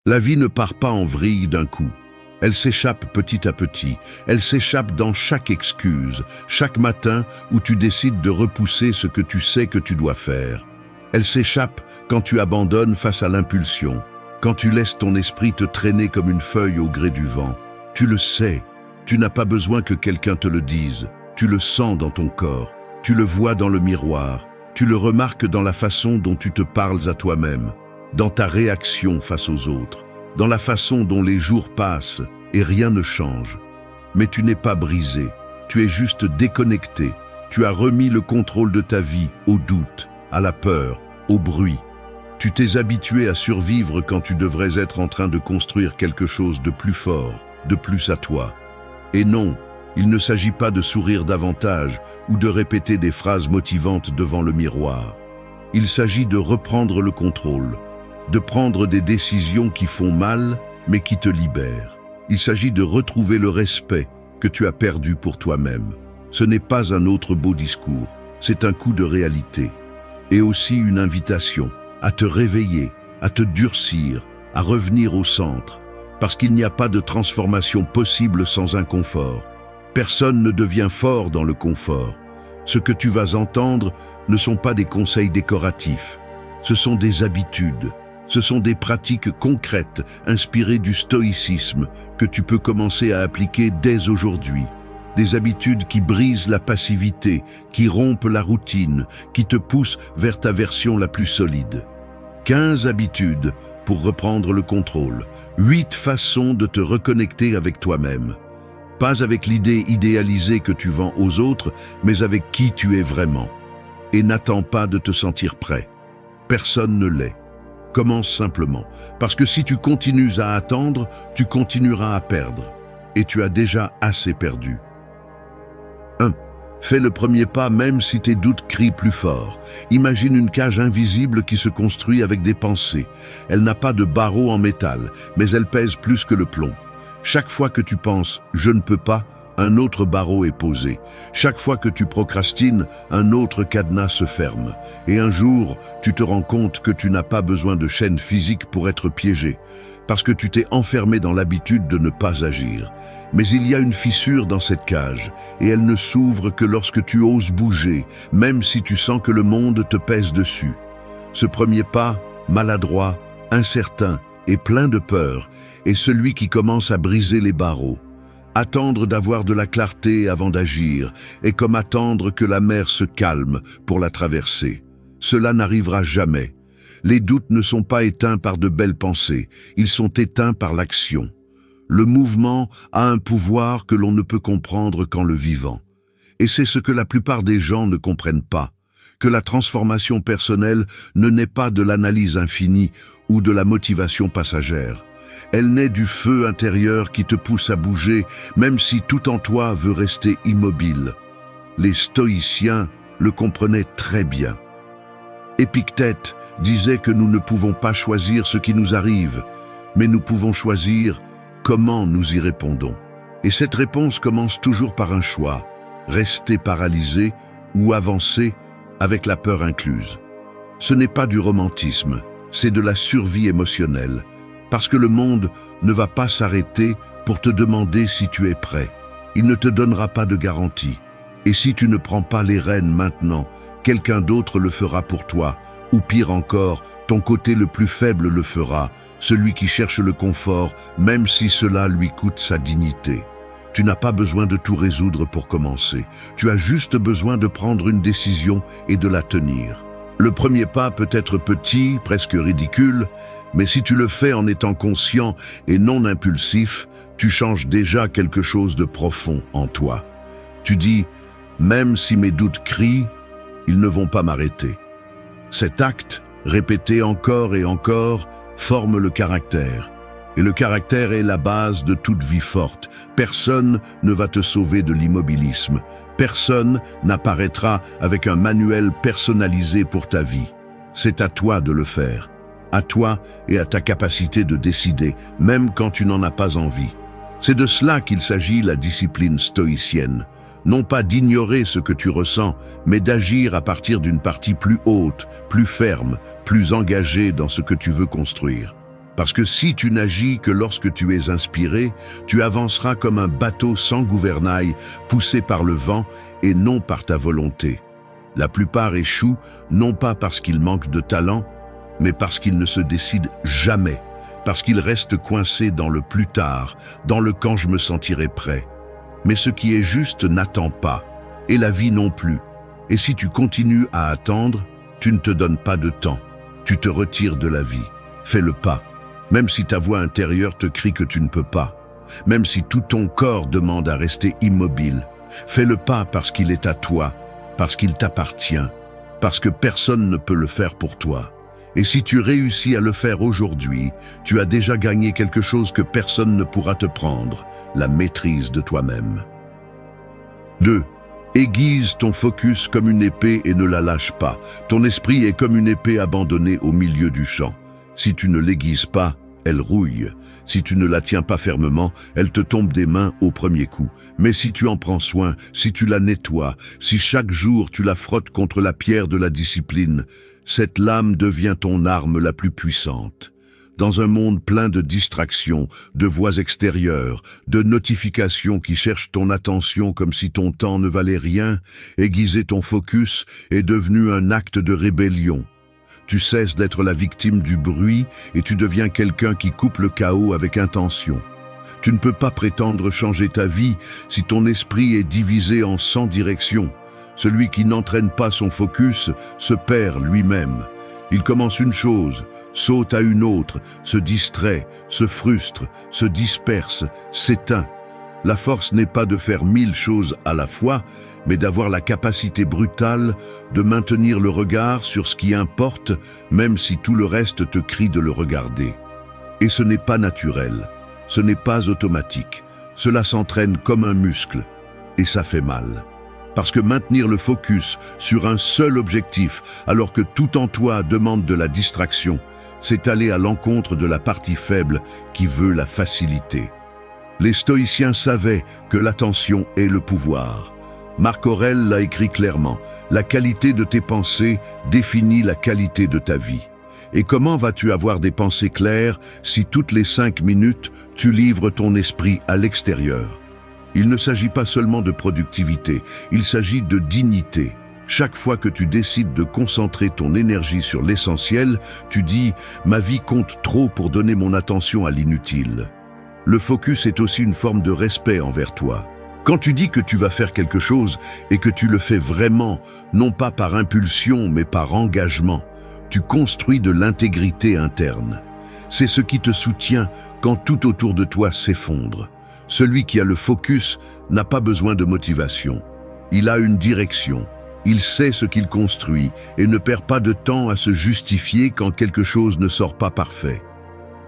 La vie ne part pas en vrille d'un coup. Elle s'échappe petit à petit, elle s'échappe dans chaque excuse, chaque matin où tu décides de repousser ce que tu sais que tu dois faire. Elle s'échappe quand tu abandonnes face à l'impulsion, quand tu laisses ton esprit te traîner comme une feuille au gré du vent. Tu le sais, tu n'as pas besoin que quelqu'un te le dise, tu le sens dans ton corps, tu le vois dans le miroir, tu le remarques dans la façon dont tu te parles à toi-même, dans ta réaction face aux autres, dans la façon dont les jours passent et rien ne change. Mais tu n'es pas brisé, tu es juste déconnecté, tu as remis le contrôle de ta vie au doute, à la peur, au bruit. Tu t'es habitué à survivre quand tu devrais être en train de construire quelque chose de plus fort, de plus à toi. Et non, il ne s'agit pas de sourire davantage ou de répéter des phrases motivantes devant le miroir. Il s'agit de reprendre le contrôle, de prendre des décisions qui font mal, mais qui te libèrent. Il s'agit de retrouver le respect que tu as perdu pour toi-même. Ce n'est pas un autre beau discours, c'est un coup de réalité. Et aussi une invitation à te réveiller, à te durcir, à revenir au centre, parce qu'il n'y a pas de transformation possible sans inconfort. Personne ne devient fort dans le confort. Ce que tu vas entendre ne sont pas des conseils décoratifs, ce sont des habitudes. Ce sont des pratiques concrètes, inspirées du stoïcisme, que tu peux commencer à appliquer dès aujourd'hui. Des habitudes qui brisent la passivité, qui rompent la routine, qui te poussent vers ta version la plus solide. 15 habitudes pour reprendre le contrôle. 8 façons de te reconnecter avec toi-même. Pas avec l'idée idéalisée que tu vends aux autres, mais avec qui tu es vraiment. Et n'attends pas de te sentir prêt. Personne ne l'est. Commence simplement, parce que si tu continues à attendre, tu continueras à perdre. Et tu as déjà assez perdu. 1. Fais le premier pas même si tes doutes crient plus fort. Imagine une cage invisible qui se construit avec des pensées. Elle n'a pas de barreaux en métal, mais elle pèse plus que le plomb. Chaque fois que tu penses « je ne peux pas », un autre barreau est posé. Chaque fois que tu procrastines, un autre cadenas se ferme. Et un jour, tu te rends compte que tu n'as pas besoin de chaîne physique pour être piégé, parce que tu t'es enfermé dans l'habitude de ne pas agir. Mais il y a une fissure dans cette cage, et elle ne s'ouvre que lorsque tu oses bouger, même si tu sens que le monde te pèse dessus. Ce premier pas, maladroit, incertain et plein de peur, est celui qui commence à briser les barreaux. Attendre d'avoir de la clarté avant d'agir est comme attendre que la mer se calme pour la traverser. Cela n'arrivera jamais. Les doutes ne sont pas éteints par de belles pensées, ils sont éteints par l'action. Le mouvement a un pouvoir que l'on ne peut comprendre qu'en le vivant. Et c'est ce que la plupart des gens ne comprennent pas, que la transformation personnelle ne naît pas de l'analyse infinie ou de la motivation passagère. Elle naît du feu intérieur qui te pousse à bouger, même si tout en toi veut rester immobile. Les stoïciens le comprenaient très bien. Épictète disait que nous ne pouvons pas choisir ce qui nous arrive, mais nous pouvons choisir comment nous y répondons. Et cette réponse commence toujours par un choix, rester paralysé ou avancer avec la peur incluse. Ce n'est pas du romantisme, c'est de la survie émotionnelle. Parce que le monde ne va pas s'arrêter pour te demander si tu es prêt. Il ne te donnera pas de garantie. Et si tu ne prends pas les rênes maintenant, quelqu'un d'autre le fera pour toi. Ou pire encore, ton côté le plus faible le fera, celui qui cherche le confort, même si cela lui coûte sa dignité. Tu n'as pas besoin de tout résoudre pour commencer. Tu as juste besoin de prendre une décision et de la tenir. Le premier pas peut être petit, presque ridicule, mais si tu le fais en étant conscient et non impulsif, tu changes déjà quelque chose de profond en toi. Tu dis « Même si mes doutes crient, ils ne vont pas m'arrêter ». Cet acte, répété encore et encore, forme le caractère. Et le caractère est la base de toute vie forte. Personne ne va te sauver de l'immobilisme. Personne n'apparaîtra avec un manuel personnalisé pour ta vie. C'est à toi de le faire. À toi et à ta capacité de décider, même quand tu n'en as pas envie. C'est de cela qu'il s'agit la discipline stoïcienne. Non pas d'ignorer ce que tu ressens, mais d'agir à partir d'une partie plus haute, plus ferme, plus engagée dans ce que tu veux construire. Parce que si tu n'agis que lorsque tu es inspiré, tu avanceras comme un bateau sans gouvernail, poussé par le vent et non par ta volonté. La plupart échouent, non pas parce qu'ils manquent de talent, mais parce qu'ils ne se décident jamais, parce qu'ils restent coincés dans le plus tard, dans le quand je me sentirai prêt. Mais ce qui est juste n'attend pas, et la vie non plus. Et si tu continues à attendre, tu ne te donnes pas de temps. Tu te retires de la vie. Fais le pas. Même si ta voix intérieure te crie que tu ne peux pas. Même si tout ton corps demande à rester immobile. Fais le pas parce qu'il est à toi, parce qu'il t'appartient, parce que personne ne peut le faire pour toi. Et si tu réussis à le faire aujourd'hui, tu as déjà gagné quelque chose que personne ne pourra te prendre, la maîtrise de toi-même. 2. Aiguise ton focus comme une épée et ne la lâche pas. Ton esprit est comme une épée abandonnée au milieu du champ. Si tu ne l'aiguises pas, elle rouille. Si tu ne la tiens pas fermement, elle te tombe des mains au premier coup. Mais si tu en prends soin, si tu la nettoies, si chaque jour tu la frottes contre la pierre de la discipline, cette lame devient ton arme la plus puissante. Dans un monde plein de distractions, de voix extérieures, de notifications qui cherchent ton attention comme si ton temps ne valait rien, aiguiser ton focus est devenu un acte de rébellion. Tu cesses d'être la victime du bruit et tu deviens quelqu'un qui coupe le chaos avec intention. Tu ne peux pas prétendre changer ta vie si ton esprit est divisé en 100 directions. Celui qui n'entraîne pas son focus se perd lui-même. Il commence une chose, saute à une autre, se distrait, se frustre, se disperse, s'éteint. La force n'est pas de faire 1000 choses à la fois, mais d'avoir la capacité brutale de maintenir le regard sur ce qui importe, même si tout le reste te crie de le regarder. Et ce n'est pas naturel, ce n'est pas automatique, cela s'entraîne comme un muscle, et ça fait mal. Parce que maintenir le focus sur un seul objectif, alors que tout en toi demande de la distraction, c'est aller à l'encontre de la partie faible qui veut la facilité. Les stoïciens savaient que l'attention est le pouvoir. Marc Aurèle l'a écrit clairement, la qualité de tes pensées définit la qualité de ta vie. Et comment vas-tu avoir des pensées claires si toutes les 5 minutes, tu livres ton esprit à l'extérieur ? Il ne s'agit pas seulement de productivité, il s'agit de dignité. Chaque fois que tu décides de concentrer ton énergie sur l'essentiel, tu dis « ma vie compte trop pour donner mon attention à l'inutile ». Le focus est aussi une forme de respect envers toi. Quand tu dis que tu vas faire quelque chose et que tu le fais vraiment, non pas par impulsion mais par engagement, tu construis de l'intégrité interne. C'est ce qui te soutient quand tout autour de toi s'effondre. Celui qui a le focus n'a pas besoin de motivation. Il a une direction. Il sait ce qu'il construit et ne perd pas de temps à se justifier quand quelque chose ne sort pas parfait.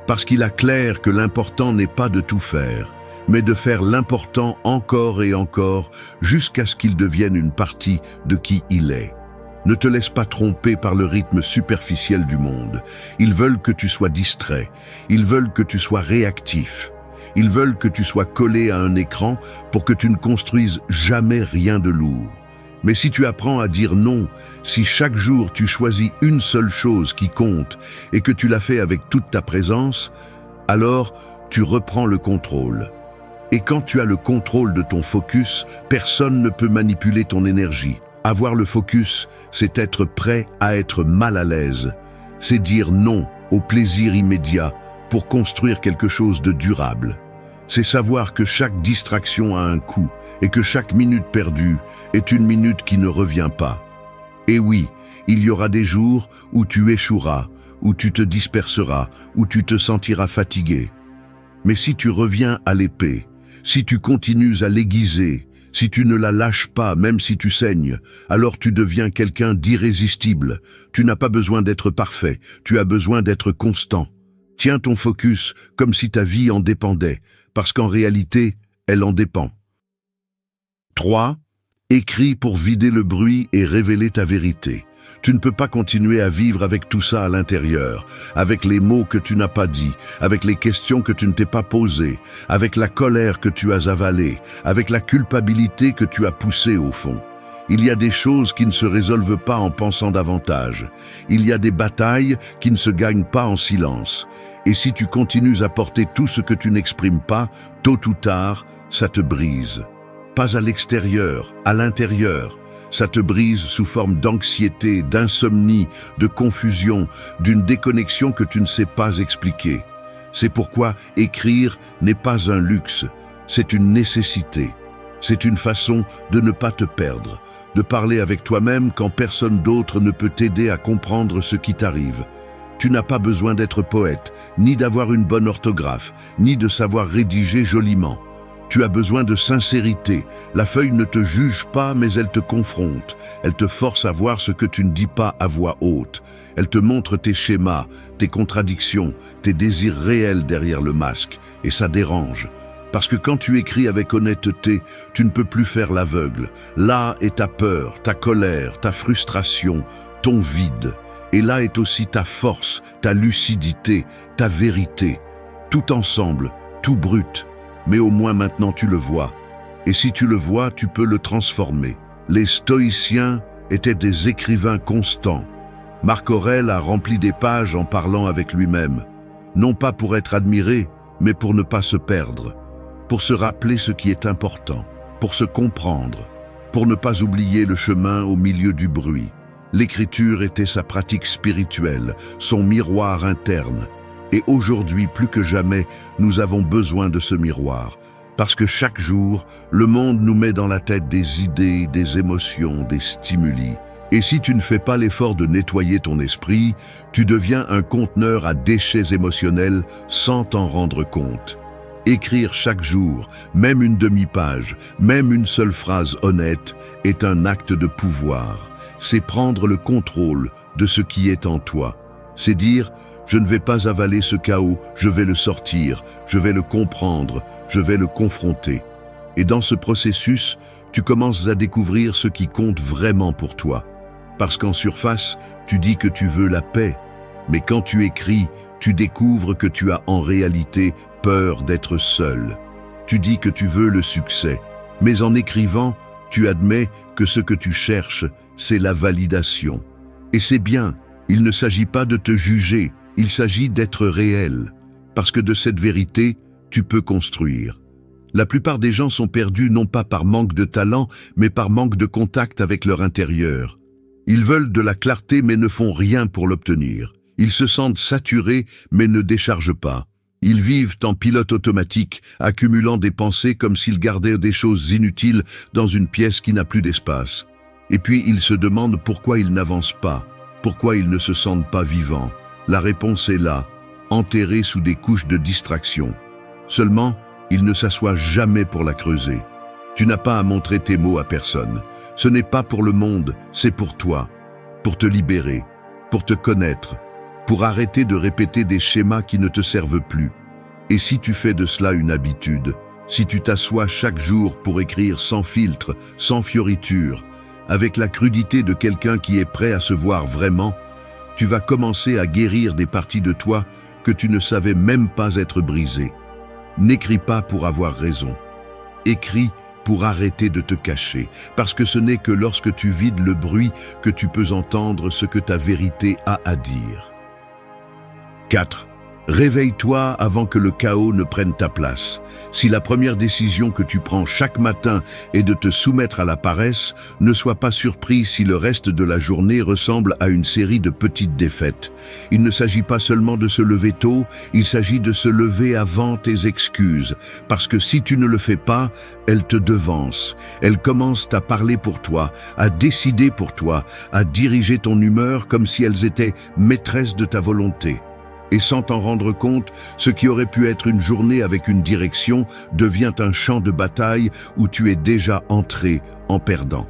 Parce qu'il a clair que l'important n'est pas de tout faire, mais de faire l'important encore et encore jusqu'à ce qu'il devienne une partie de qui il est. Ne te laisse pas tromper par le rythme superficiel du monde. Ils veulent que tu sois distrait. Ils veulent que tu sois réactif. Ils veulent que tu sois collé à un écran pour que tu ne construises jamais rien de lourd. Mais si tu apprends à dire non, si chaque jour tu choisis une seule chose qui compte et que tu la fais avec toute ta présence, alors tu reprends le contrôle. Et quand tu as le contrôle de ton focus, personne ne peut manipuler ton énergie. Avoir le focus, c'est être prêt à être mal à l'aise. C'est dire non au plaisir immédiat pour construire quelque chose de durable. C'est savoir que chaque distraction a un coût et que chaque minute perdue est une minute qui ne revient pas. Et oui, il y aura des jours où tu échoueras, où tu te disperseras, où tu te sentiras fatigué. Mais si tu reviens à l'épée, si tu continues à l'aiguiser, si tu ne la lâches pas même si tu saignes, alors tu deviens quelqu'un d'irrésistible. Tu n'as pas besoin d'être parfait, tu as besoin d'être constant. Tiens ton focus comme si ta vie en dépendait, parce qu'en réalité, elle en dépend. 3. Écris pour vider le bruit et révéler ta vérité. Tu ne peux pas continuer à vivre avec tout ça à l'intérieur, avec les mots que tu n'as pas dit, avec les questions que tu ne t'es pas posées, avec la colère que tu as avalée, avec la culpabilité que tu as poussée au fond. Il y a des choses qui ne se résolvent pas en pensant davantage. Il y a des batailles qui ne se gagnent pas en silence. Et si tu continues à porter tout ce que tu n'exprimes pas, tôt ou tard, ça te brise. Pas à l'extérieur, à l'intérieur. Ça te brise sous forme d'anxiété, d'insomnie, de confusion, d'une déconnexion que tu ne sais pas expliquer. C'est pourquoi écrire n'est pas un luxe, c'est une nécessité. C'est une façon de ne pas te perdre, de parler avec toi-même quand personne d'autre ne peut t'aider à comprendre ce qui t'arrive. Tu n'as pas besoin d'être poète, ni d'avoir une bonne orthographe, ni de savoir rédiger joliment. Tu as besoin de sincérité. La feuille ne te juge pas, mais elle te confronte. Elle te force à voir ce que tu ne dis pas à voix haute. Elle te montre tes schémas, tes contradictions, tes désirs réels derrière le masque. Et ça dérange. Parce que quand tu écris avec honnêteté, tu ne peux plus faire l'aveugle. Là est ta peur, ta colère, ta frustration, ton vide. Et là est aussi ta force, ta lucidité, ta vérité. Tout ensemble, tout brut. Mais au moins maintenant tu le vois. Et si tu le vois, tu peux le transformer. Les stoïciens étaient des écrivains constants. Marc Aurèle a rempli des pages en parlant avec lui-même. Non pas pour être admiré, mais pour ne pas se perdre. Pour se rappeler ce qui est important. Pour se comprendre. Pour ne pas oublier le chemin au milieu du bruit. L'écriture était sa pratique spirituelle, son miroir interne. Et aujourd'hui, plus que jamais, nous avons besoin de ce miroir. Parce que chaque jour, le monde nous met dans la tête des idées, des émotions, des stimuli. Et si tu ne fais pas l'effort de nettoyer ton esprit, tu deviens un conteneur à déchets émotionnels sans t'en rendre compte. Écrire chaque jour, même une demi-page, même une seule phrase honnête, est un acte de pouvoir. C'est prendre le contrôle de ce qui est en toi. C'est dire « Je ne vais pas avaler ce chaos, je vais le sortir, je vais le comprendre, je vais le confronter. » Et dans ce processus, tu commences à découvrir ce qui compte vraiment pour toi. Parce qu'en surface, tu dis que tu veux la paix. Mais quand tu écris, tu découvres que tu as en réalité peur d'être seul. Tu dis que tu veux le succès. Mais en écrivant, tu admets que ce que tu cherches, c'est la validation. Et c'est bien, il ne s'agit pas de te juger. Il s'agit d'être réel, parce que de cette vérité, tu peux construire. La plupart des gens sont perdus non pas par manque de talent, mais par manque de contact avec leur intérieur. Ils veulent de la clarté mais ne font rien pour l'obtenir. Ils se sentent saturés mais ne déchargent pas. Ils vivent en pilote automatique, accumulant des pensées comme s'ils gardaient des choses inutiles dans une pièce qui n'a plus d'espace. Et puis ils se demandent pourquoi ils n'avancent pas, pourquoi ils ne se sentent pas vivants. La réponse est là, enterrée sous des couches de distraction. Seulement, ils ne s'assoient jamais pour la creuser. Tu n'as pas à montrer tes mots à personne. Ce n'est pas pour le monde, c'est pour toi. Pour te libérer, pour te connaître, pour arrêter de répéter des schémas qui ne te servent plus. Et si tu fais de cela une habitude, si tu t'assois chaque jour pour écrire sans filtre, sans fioriture, avec la crudité de quelqu'un qui est prêt à se voir vraiment, tu vas commencer à guérir des parties de toi que tu ne savais même pas être brisées. N'écris pas pour avoir raison. Écris pour arrêter de te cacher, parce que ce n'est que lorsque tu vides le bruit que tu peux entendre ce que ta vérité a à dire. 4. Réveille-toi avant que le chaos ne prenne ta place. Si la première décision que tu prends chaque matin est de te soumettre à la paresse, ne sois pas surpris si le reste de la journée ressemble à une série de petites défaites. Il ne s'agit pas seulement de se lever tôt, il s'agit de se lever avant tes excuses. Parce que si tu ne le fais pas, elles te devancent. Elles commencent à parler pour toi, à décider pour toi, à diriger ton humeur comme si elles étaient maîtresses de ta volonté. Et sans t'en rendre compte, ce qui aurait pu être une journée avec une direction devient un champ de bataille où tu es déjà entré en perdant.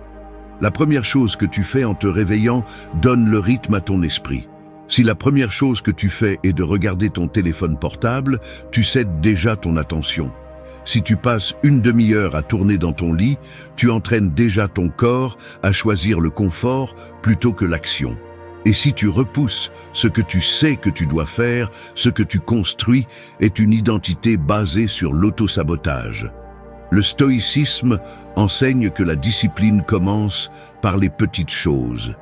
La première chose que tu fais en te réveillant donne le rythme à ton esprit. Si la première chose que tu fais est de regarder ton téléphone portable, tu cèdes déjà ton attention. Si tu passes une demi-heure à tourner dans ton lit, tu entraînes déjà ton corps à choisir le confort plutôt que l'action. Et si tu repousses ce que tu sais que tu dois faire, ce que tu construis est une identité basée sur l'autosabotage. Le stoïcisme enseigne que la discipline commence par les petites choses.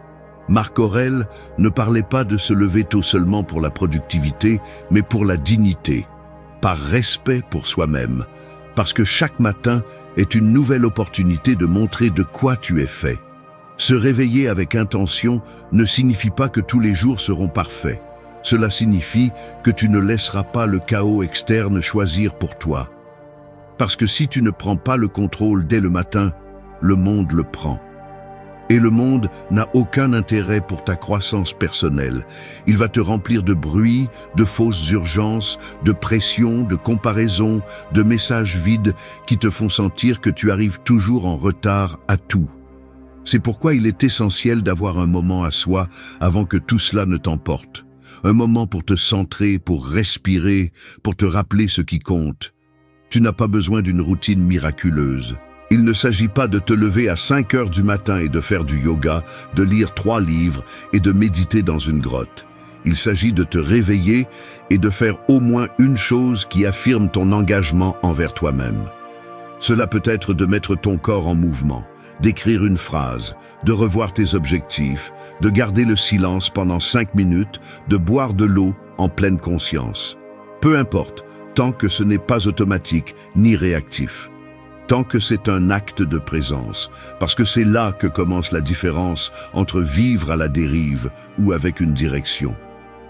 Marc Aurèle ne parlait pas de se lever tôt seulement pour la productivité, mais pour la dignité, par respect pour soi-même, parce que chaque matin est une nouvelle opportunité de montrer de quoi tu es fait. Se réveiller avec intention ne signifie pas que tous les jours seront parfaits. Cela signifie que tu ne laisseras pas le chaos externe choisir pour toi. Parce que si tu ne prends pas le contrôle dès le matin, le monde le prend. Et le monde n'a aucun intérêt pour ta croissance personnelle. Il va te remplir de bruit, de fausses urgences, de pression, de comparaisons, de messages vides qui te font sentir que tu arrives toujours en retard à tout. C'est pourquoi il est essentiel d'avoir un moment à soi avant que tout cela ne t'emporte. Un moment pour te centrer, pour respirer, pour te rappeler ce qui compte. Tu n'as pas besoin d'une routine miraculeuse. Il ne s'agit pas de te lever à 5 heures du matin et de faire du yoga, de lire 3 livres et de méditer dans une grotte. Il s'agit de te réveiller et de faire au moins une chose qui affirme ton engagement envers toi-même. Cela peut être de mettre ton corps en mouvement, d'écrire une phrase, de revoir tes objectifs, de garder le silence pendant 5 minutes, de boire de l'eau en pleine conscience. Peu importe, tant que ce n'est pas automatique ni réactif. Tant que c'est un acte de présence, parce que c'est là que commence la différence entre vivre à la dérive ou avec une direction.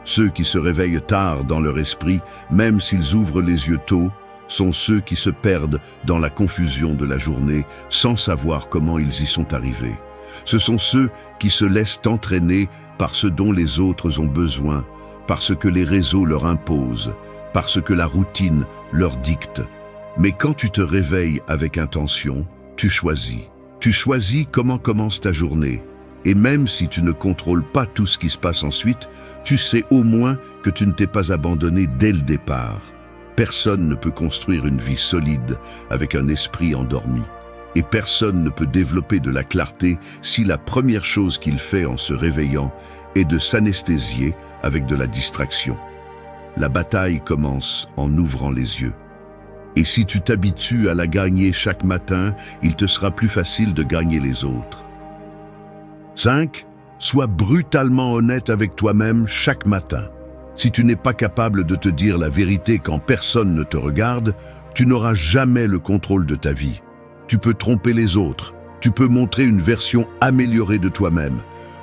Ceux qui se réveillent tard dans leur esprit, même s'ils ouvrent les yeux tôt, sont ceux qui se perdent dans la confusion de la journée sans savoir comment ils y sont arrivés. Ce sont ceux qui se laissent entraîner par ce dont les autres ont besoin, parce que les réseaux leur imposent, parce que la routine leur dicte. Mais quand tu te réveilles avec intention, tu choisis. Tu choisis comment commence ta journée. Et même si tu ne contrôles pas tout ce qui se passe ensuite, tu sais au moins que tu ne t'es pas abandonné dès le départ. Personne ne peut construire une vie solide avec un esprit endormi. Et personne ne peut développer de la clarté si la première chose qu'il fait en se réveillant est de s'anesthésier avec de la distraction. La bataille commence en ouvrant les yeux. Et si tu t'habitues à la gagner chaque matin, il te sera plus facile de gagner les autres. 5. Sois brutalement honnête avec toi-même chaque matin. Si tu n'es pas capable de te dire la vérité quand personne ne te regarde, tu n'auras jamais le contrôle de ta vie. Tu peux tromper les autres, tu peux montrer une version améliorée de toi-même.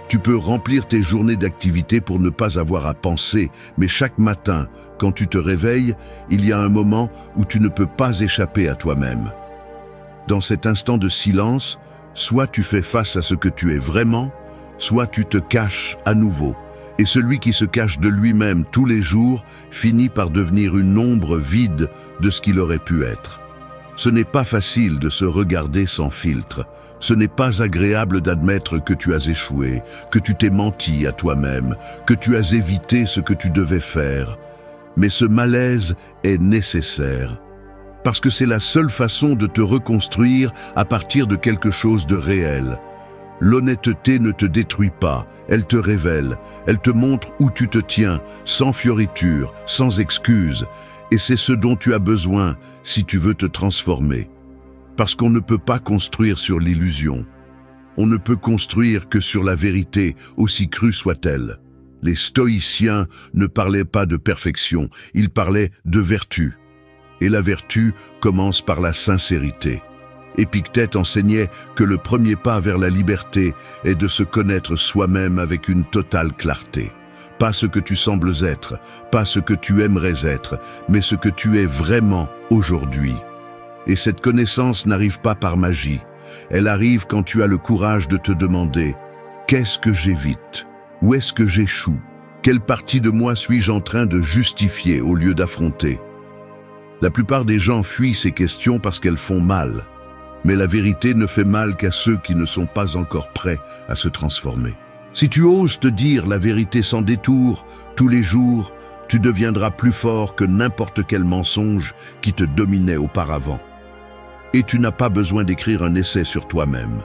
Tu peux remplir tes journées d'activité pour ne pas avoir à penser, mais chaque matin, quand tu te réveilles, il y a un moment où tu ne peux pas échapper à toi-même. Dans cet instant de silence, soit tu fais face à ce que tu es vraiment, soit tu te caches à nouveau. Et celui qui se cache de lui-même tous les jours finit par devenir une ombre vide de ce qu'il aurait pu être. Ce n'est pas facile de se regarder sans filtre. Ce n'est pas agréable d'admettre que tu as échoué, que tu t'es menti à toi-même, que tu as évité ce que tu devais faire. Mais ce malaise est nécessaire, parce que c'est la seule façon de te reconstruire à partir de quelque chose de réel. L'honnêteté ne te détruit pas, elle te révèle, elle te montre où tu te tiens, sans fioriture, sans excuse. Et c'est ce dont tu as besoin si tu veux te transformer. Parce qu'on ne peut pas construire sur l'illusion. On ne peut construire que sur la vérité, aussi crue soit-elle. Les stoïciens ne parlaient pas de perfection, ils parlaient de vertu. Et la vertu commence par la sincérité. Épictète enseignait que le premier pas vers la liberté est de se connaître soi-même avec une totale clarté. Pas ce que tu sembles être, pas ce que tu aimerais être, mais ce que tu es vraiment aujourd'hui. Et cette connaissance n'arrive pas par magie. Elle arrive quand tu as le courage de te demander « Qu'est-ce que j'évite ? Où est-ce que j'échoue ? Quelle partie de moi suis-je en train de justifier au lieu d'affronter ?» La plupart des gens fuient ces questions parce qu'elles font mal. Mais la vérité ne fait mal qu'à ceux qui ne sont pas encore prêts à se transformer. Si tu oses te dire la vérité sans détour, tous les jours, tu deviendras plus fort que n'importe quel mensonge qui te dominait auparavant. Et tu n'as pas besoin d'écrire un essai sur toi-même.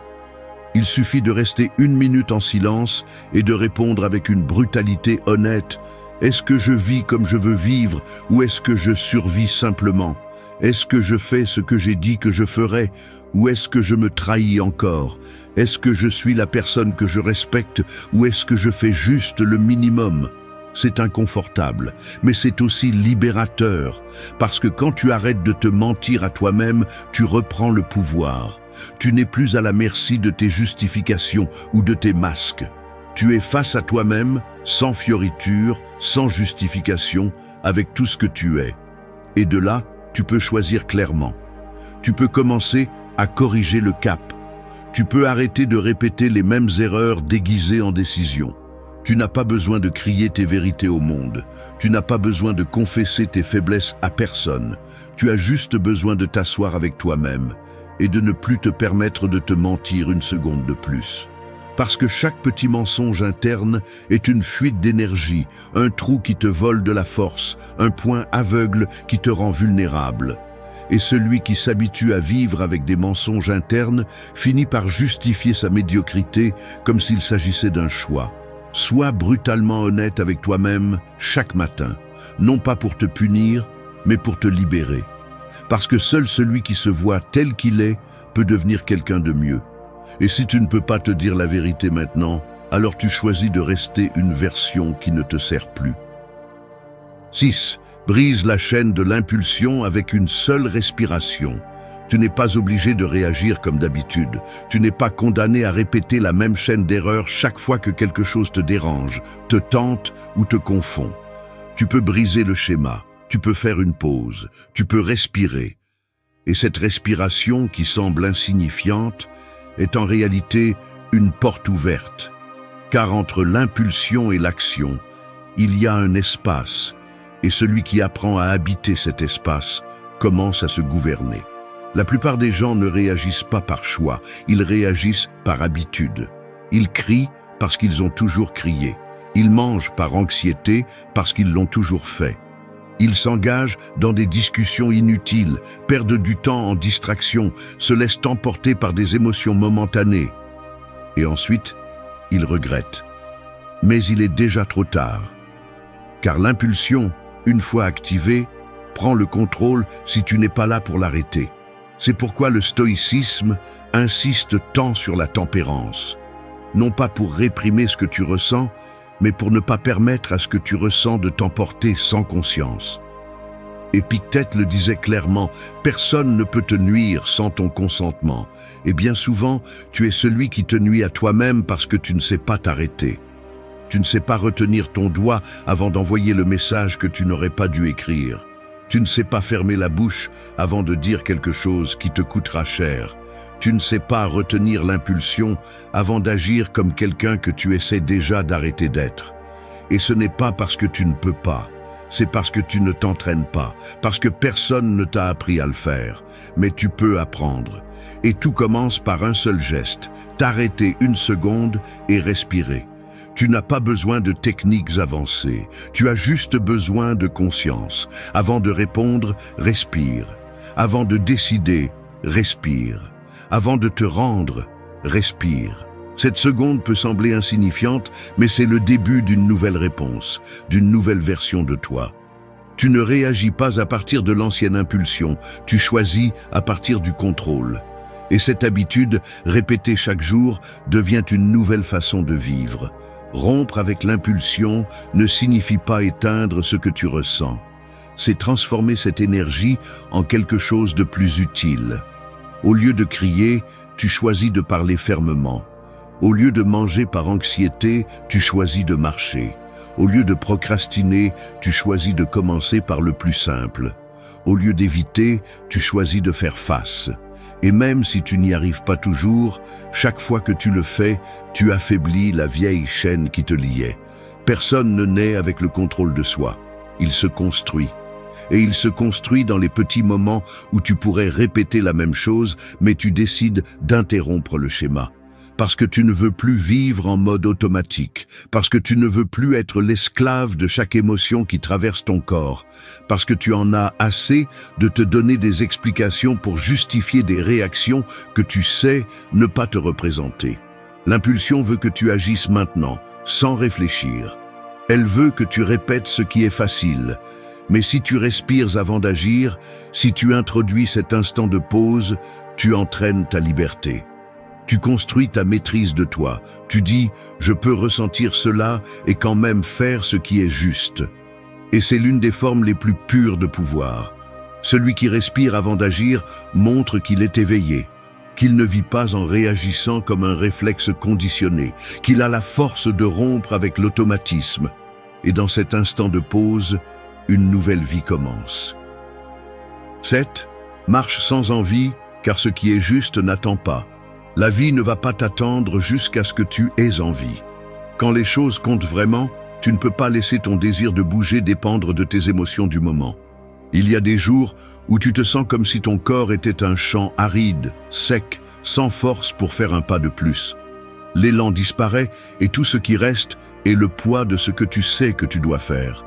Il suffit de rester 1 minute en silence et de répondre avec une brutalité honnête. Est-ce que je vis comme je veux vivre ou est-ce que je survis simplement ? Est-ce que je fais ce que j'ai dit que je ferais, ou est-ce que je me trahis encore? Est-ce que je suis la personne que je respecte, ou est-ce que je fais juste le minimum? C'est inconfortable, mais c'est aussi libérateur, parce que quand tu arrêtes de te mentir à toi-même, tu reprends le pouvoir. Tu n'es plus à la merci de tes justifications ou de tes masques. Tu es face à toi-même, sans fioriture, sans justification, avec tout ce que tu es. Et de là, tu peux choisir clairement. Tu peux commencer à corriger le cap. Tu peux arrêter de répéter les mêmes erreurs déguisées en décisions. Tu n'as pas besoin de crier tes vérités au monde. Tu n'as pas besoin de confesser tes faiblesses à personne. Tu as juste besoin de t'asseoir avec toi-même et de ne plus te permettre de te mentir une seconde de plus. Parce que chaque petit mensonge interne est une fuite d'énergie, un trou qui te vole de la force, un point aveugle qui te rend vulnérable. Et celui qui s'habitue à vivre avec des mensonges internes finit par justifier sa médiocrité comme s'il s'agissait d'un choix. Sois brutalement honnête avec toi-même chaque matin, non pas pour te punir, mais pour te libérer. Parce que seul celui qui se voit tel qu'il est peut devenir quelqu'un de mieux. Et si tu ne peux pas te dire la vérité maintenant, alors tu choisis de rester une version qui ne te sert plus. 6. Brise la chaîne de l'impulsion avec une seule respiration. Tu n'es pas obligé de réagir comme d'habitude. Tu n'es pas condamné à répéter la même chaîne d'erreurs chaque fois que quelque chose te dérange, te tente ou te confond. Tu peux briser le schéma, tu peux faire une pause, tu peux respirer. Et cette respiration qui semble insignifiante est en réalité une porte ouverte. Car entre l'impulsion et l'action, il y a un espace, et celui qui apprend à habiter cet espace commence à se gouverner. La plupart des gens ne réagissent pas par choix, ils réagissent par habitude. Ils crient parce qu'ils ont toujours crié. Ils mangent par anxiété parce qu'ils l'ont toujours fait. Ils s'engagent dans des discussions inutiles, perdent du temps en distraction, se laissent emporter par des émotions momentanées. Et ensuite, ils regrettent. Mais il est déjà trop tard. Car l'impulsion, une fois activée, prend le contrôle si tu n'es pas là pour l'arrêter. C'est pourquoi le stoïcisme insiste tant sur la tempérance. Non pas pour réprimer ce que tu ressens, mais pour ne pas permettre à ce que tu ressens de t'emporter sans conscience. Épictète le disait clairement, personne ne peut te nuire sans ton consentement. Et bien souvent, tu es celui qui te nuit à toi-même parce que tu ne sais pas t'arrêter. Tu ne sais pas retenir ton doigt avant d'envoyer le message que tu n'aurais pas dû écrire. Tu ne sais pas fermer la bouche avant de dire quelque chose qui te coûtera cher. Tu ne sais pas retenir l'impulsion avant d'agir comme quelqu'un que tu essaies déjà d'arrêter d'être. Et ce n'est pas parce que tu ne peux pas, c'est parce que tu ne t'entraînes pas, parce que personne ne t'a appris à le faire. Mais tu peux apprendre. Et tout commence par un seul geste, t'arrêter une seconde et respirer. Tu n'as pas besoin de techniques avancées, tu as juste besoin de conscience. Avant de répondre, respire. Avant de décider, respire. Avant de te rendre, respire. Cette seconde peut sembler insignifiante, mais c'est le début d'une nouvelle réponse, d'une nouvelle version de toi. Tu ne réagis pas à partir de l'ancienne impulsion, tu choisis à partir du contrôle. Et cette habitude, répétée chaque jour, devient une nouvelle façon de vivre. Rompre avec l'impulsion ne signifie pas éteindre ce que tu ressens. C'est transformer cette énergie en quelque chose de plus utile. Au lieu de crier, tu choisis de parler fermement. Au lieu de manger par anxiété, tu choisis de marcher. Au lieu de procrastiner, tu choisis de commencer par le plus simple. Au lieu d'éviter, tu choisis de faire face. Et même si tu n'y arrives pas toujours, chaque fois que tu le fais, tu affaiblis la vieille chaîne qui te liait. Personne ne naît avec le contrôle de soi. Il se construit. Et il se construit dans les petits moments où tu pourrais répéter la même chose, mais tu décides d'interrompre le schéma. Parce que tu ne veux plus vivre en mode automatique, parce que tu ne veux plus être l'esclave de chaque émotion qui traverse ton corps, parce que tu en as assez de te donner des explications pour justifier des réactions que tu sais ne pas te représenter. L'impulsion veut que tu agisses maintenant, sans réfléchir. Elle veut que tu répètes ce qui est facile. Mais si tu respires avant d'agir, si tu introduis cet instant de pause, tu entraînes ta liberté. Tu construis ta maîtrise de toi. Tu dis « je peux ressentir cela et quand même faire ce qui est juste ». Et c'est l'une des formes les plus pures de pouvoir. Celui qui respire avant d'agir montre qu'il est éveillé, qu'il ne vit pas en réagissant comme un réflexe conditionné, qu'il a la force de rompre avec l'automatisme. Et dans cet instant de pause, une nouvelle vie commence. 7. Marche sans envie, car ce qui est juste n'attend pas. La vie ne va pas t'attendre jusqu'à ce que tu aies envie. Quand les choses comptent vraiment, tu ne peux pas laisser ton désir de bouger dépendre de tes émotions du moment. Il y a des jours où tu te sens comme si ton corps était un champ aride, sec, sans force pour faire un pas de plus. L'élan disparaît et tout ce qui reste est le poids de ce que tu sais que tu dois faire.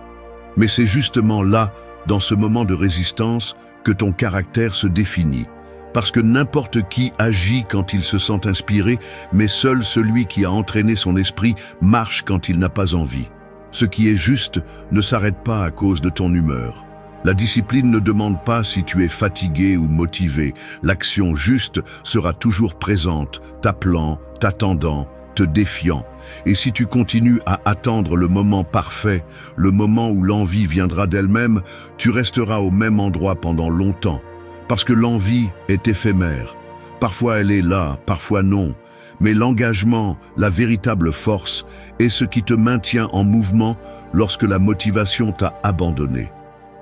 Mais c'est justement là, dans ce moment de résistance, que ton caractère se définit. Parce que n'importe qui agit quand il se sent inspiré, mais seul celui qui a entraîné son esprit marche quand il n'a pas envie. Ce qui est juste ne s'arrête pas à cause de ton humeur. La discipline ne demande pas si tu es fatigué ou motivé. L'action juste sera toujours présente, t'appelant, t'attendant, te défiant. Et si tu continues à attendre le moment parfait, le moment où l'envie viendra d'elle-même, tu resteras au même endroit pendant longtemps. Parce que l'envie est éphémère. Parfois elle est là, parfois non. Mais l'engagement, la véritable force, est ce qui te maintient en mouvement lorsque la motivation t'a abandonné.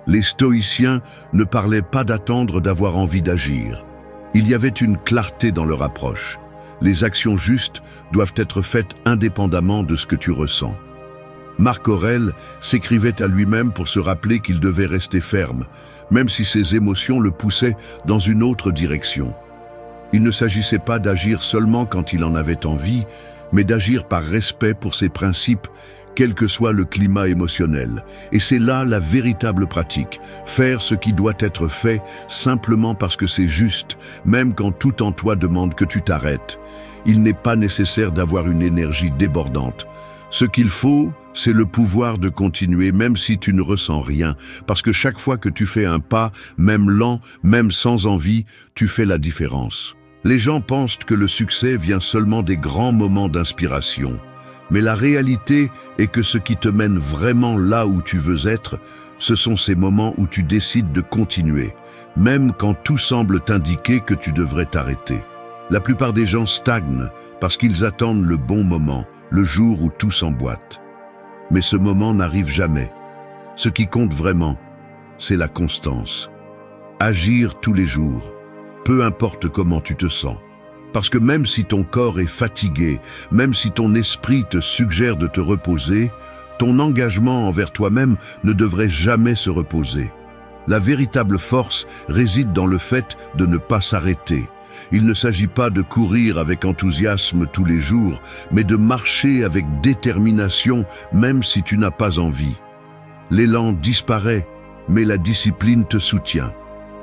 Les stoïciens ne parlaient pas d'attendre d'avoir envie d'agir. Il y avait une clarté dans leur approche. Les actions justes doivent être faites indépendamment de ce que tu ressens. Marc Aurèle s'écrivait à lui-même pour se rappeler qu'il devait rester ferme, même si ses émotions le poussaient dans une autre direction. Il ne s'agissait pas d'agir seulement quand il en avait envie, mais d'agir par respect pour ses principes, quel que soit le climat émotionnel. Et c'est là la véritable pratique, faire ce qui doit être fait simplement parce que c'est juste, même quand tout en toi demande que tu t'arrêtes. Il n'est pas nécessaire d'avoir une énergie débordante. Ce qu'il faut, c'est le pouvoir de continuer même si tu ne ressens rien, parce que chaque fois que tu fais un pas, même lent, même sans envie, tu fais la différence. Les gens pensent que le succès vient seulement des grands moments d'inspiration. Mais la réalité est que ce qui te mène vraiment là où tu veux être, ce sont ces moments où tu décides de continuer, même quand tout semble t'indiquer que tu devrais t'arrêter. La plupart des gens stagnent parce qu'ils attendent le bon moment, le jour où tout s'emboîte. Mais ce moment n'arrive jamais. Ce qui compte vraiment, c'est la constance. Agir tous les jours, peu importe comment tu te sens. Parce que même si ton corps est fatigué, même si ton esprit te suggère de te reposer, ton engagement envers toi-même ne devrait jamais se reposer. La véritable force réside dans le fait de ne pas s'arrêter. Il ne s'agit pas de courir avec enthousiasme tous les jours, mais de marcher avec détermination même si tu n'as pas envie. L'élan disparaît, mais la discipline te soutient.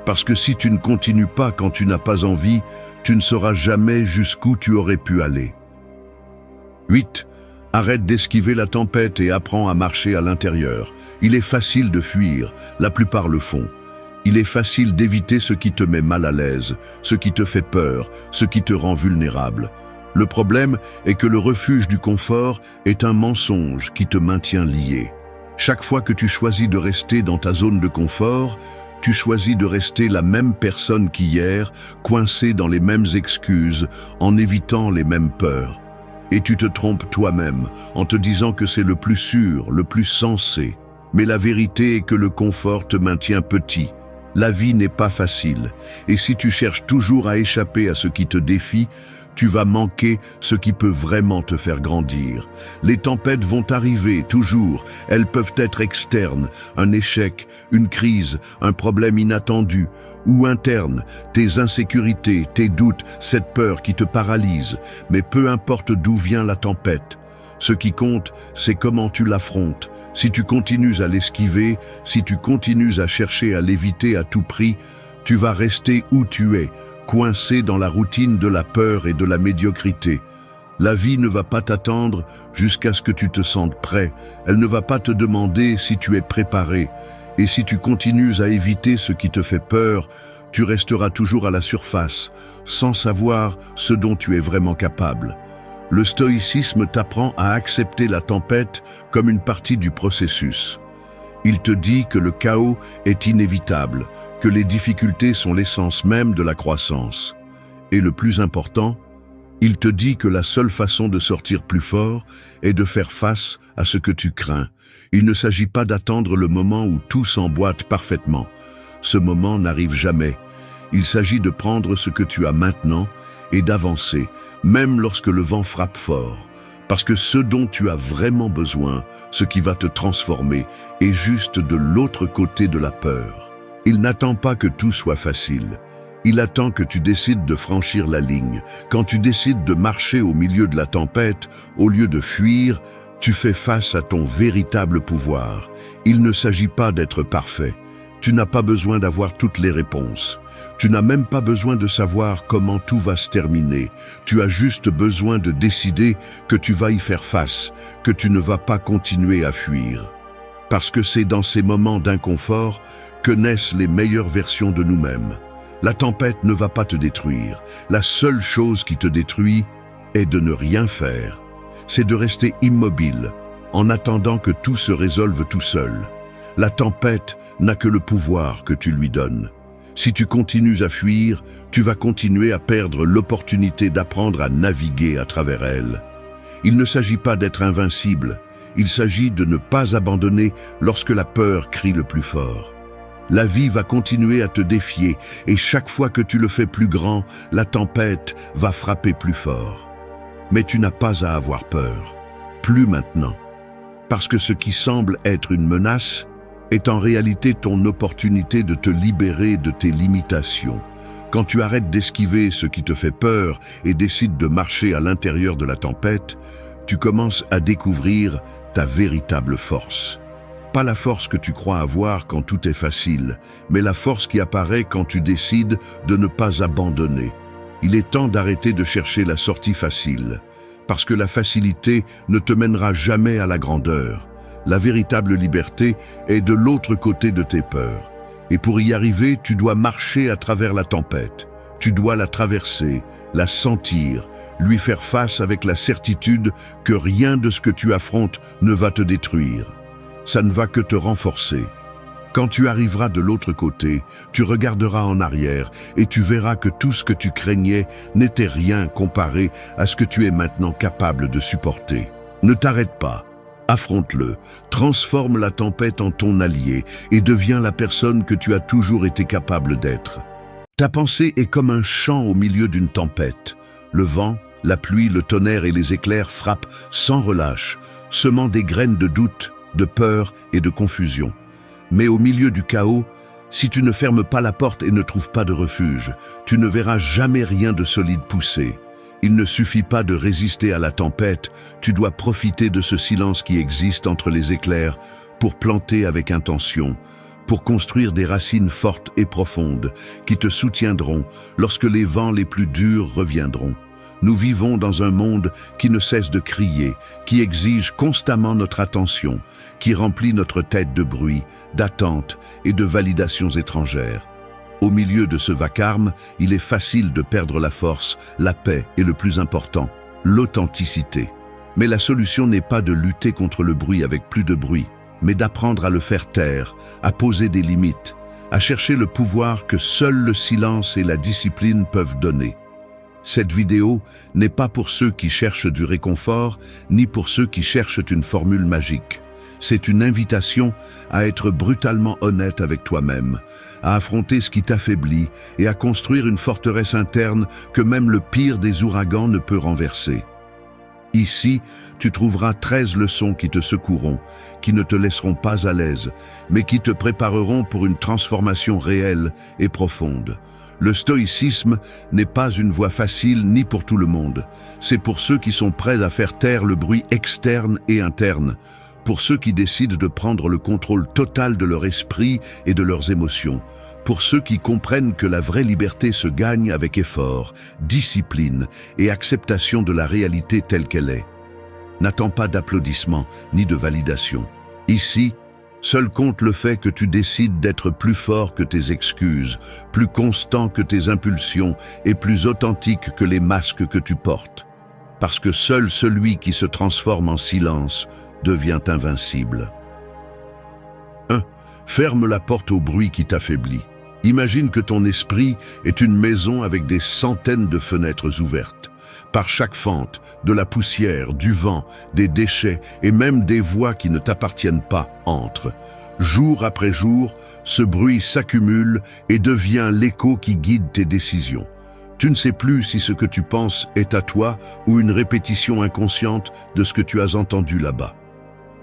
Parce que si tu ne continues pas quand tu n'as pas envie, tu ne sauras jamais jusqu'où tu aurais pu aller. 8. Arrête d'esquiver la tempête et apprends à marcher à l'intérieur. Il est facile de fuir, la plupart le font. Il est facile d'éviter ce qui te met mal à l'aise, ce qui te fait peur, ce qui te rend vulnérable. Le problème est que le refuge du confort est un mensonge qui te maintient lié. Chaque fois que tu choisis de rester dans ta zone de confort, tu choisis de rester la même personne qu'hier, coincé dans les mêmes excuses, en évitant les mêmes peurs. Et tu te trompes toi-même en te disant que c'est le plus sûr, le plus sensé. Mais la vérité est que le confort te maintient petit. La vie n'est pas facile, et si tu cherches toujours à échapper à ce qui te défie, tu vas manquer ce qui peut vraiment te faire grandir. Les tempêtes vont arriver, toujours. Elles peuvent être externes, un échec, une crise, un problème inattendu, ou interne, tes insécurités, tes doutes, cette peur qui te paralyse. Mais peu importe d'où vient la tempête, ce qui compte, c'est comment tu l'affrontes. Si tu continues à l'esquiver, si tu continues à chercher à l'éviter à tout prix, tu vas rester où tu es, coincé dans la routine de la peur et de la médiocrité. La vie ne va pas t'attendre jusqu'à ce que tu te sentes prêt. Elle ne va pas te demander si tu es préparé. Et si tu continues à éviter ce qui te fait peur, tu resteras toujours à la surface, sans savoir ce dont tu es vraiment capable. Le stoïcisme t'apprend à accepter la tempête comme une partie du processus. Il te dit que le chaos est inévitable, que les difficultés sont l'essence même de la croissance. Et le plus important, il te dit que la seule façon de sortir plus fort est de faire face à ce que tu crains. Il ne s'agit pas d'attendre le moment où tout s'emboîte parfaitement. Ce moment n'arrive jamais. Il s'agit de prendre ce que tu as maintenant et d'avancer, même lorsque le vent frappe fort. Parce que ce dont tu as vraiment besoin, ce qui va te transformer, est juste de l'autre côté de la peur. Il n'attend pas que tout soit facile. Il attend que tu décides de franchir la ligne. Quand tu décides de marcher au milieu de la tempête, au lieu de fuir, tu fais face à ton véritable pouvoir. Il ne s'agit pas d'être parfait. Tu n'as pas besoin d'avoir toutes les réponses. Tu n'as même pas besoin de savoir comment tout va se terminer. Tu as juste besoin de décider que tu vas y faire face, que tu ne vas pas continuer à fuir. Parce que c'est dans ces moments d'inconfort que naissent les meilleures versions de nous-mêmes. La tempête ne va pas te détruire. La seule chose qui te détruit est de ne rien faire. C'est de rester immobile, en attendant que tout se résolve tout seul. La tempête n'a que le pouvoir que tu lui donnes. Si tu continues à fuir, tu vas continuer à perdre l'opportunité d'apprendre à naviguer à travers elle. Il ne s'agit pas d'être invincible, il s'agit de ne pas abandonner lorsque la peur crie le plus fort. La vie va continuer à te défier et chaque fois que tu le fais plus grand, la tempête va frapper plus fort. Mais tu n'as pas à avoir peur, plus maintenant. Parce que ce qui semble être une menace est en réalité ton opportunité de te libérer de tes limitations. Quand tu arrêtes d'esquiver ce qui te fait peur et décides de marcher à l'intérieur de la tempête, tu commences à découvrir ta véritable force. Pas la force que tu crois avoir quand tout est facile, mais la force qui apparaît quand tu décides de ne pas abandonner. Il est temps d'arrêter de chercher la sortie facile, parce que la facilité ne te mènera jamais à la grandeur. La véritable liberté est de l'autre côté de tes peurs. Et pour y arriver, tu dois marcher à travers la tempête. Tu dois la traverser, la sentir, lui faire face avec la certitude que rien de ce que tu affrontes ne va te détruire. Ça ne va que te renforcer. Quand tu arriveras de l'autre côté, tu regarderas en arrière et tu verras que tout ce que tu craignais n'était rien comparé à ce que tu es maintenant capable de supporter. Ne t'arrête pas. Affronte-le, transforme la tempête en ton allié et deviens la personne que tu as toujours été capable d'être. Ta pensée est comme un chant au milieu d'une tempête. Le vent, la pluie, le tonnerre et les éclairs frappent sans relâche, semant des graines de doute, de peur et de confusion. Mais au milieu du chaos, si tu ne fermes pas la porte et ne trouves pas de refuge, tu ne verras jamais rien de solide pousser. Il ne suffit pas de résister à la tempête, tu dois profiter de ce silence qui existe entre les éclairs pour planter avec intention, pour construire des racines fortes et profondes qui te soutiendront lorsque les vents les plus durs reviendront. Nous vivons dans un monde qui ne cesse de crier, qui exige constamment notre attention, qui remplit notre tête de bruit, d'attentes et de validations étrangères. Au milieu de ce vacarme, il est facile de perdre la force, la paix et le plus important, l'authenticité. Mais la solution n'est pas de lutter contre le bruit avec plus de bruit, mais d'apprendre à le faire taire, à poser des limites, à chercher le pouvoir que seul le silence et la discipline peuvent donner. Cette vidéo n'est pas pour ceux qui cherchent du réconfort, ni pour ceux qui cherchent une formule magique. C'est une invitation à être brutalement honnête avec toi-même, à affronter ce qui t'affaiblit et à construire une forteresse interne que même le pire des ouragans ne peut renverser. Ici, tu trouveras 13 leçons qui te secoueront, qui ne te laisseront pas à l'aise, mais qui te prépareront pour une transformation réelle et profonde. Le stoïcisme n'est pas une voie facile ni pour tout le monde. C'est pour ceux qui sont prêts à faire taire le bruit externe et interne, pour ceux qui décident de prendre le contrôle total de leur esprit et de leurs émotions, pour ceux qui comprennent que la vraie liberté se gagne avec effort, discipline et acceptation de la réalité telle qu'elle est. N'attends pas d'applaudissements ni de validation. Ici, Seul compte le fait que tu décides d'être plus fort que tes excuses, plus constant que tes impulsions et plus authentique que les masques que tu portes. Parce que seul celui qui se transforme en silence devient invincible. 1. Ferme la porte au bruit qui t'affaiblit. Imagine que ton esprit est une maison avec des centaines de fenêtres ouvertes. Par chaque fente, de la poussière, du vent, des déchets et même des voix qui ne t'appartiennent pas entrent. Jour après jour, ce bruit s'accumule et devient l'écho qui guide tes décisions. Tu ne sais plus si ce que tu penses est à toi ou une répétition inconsciente de ce que tu as entendu là-bas.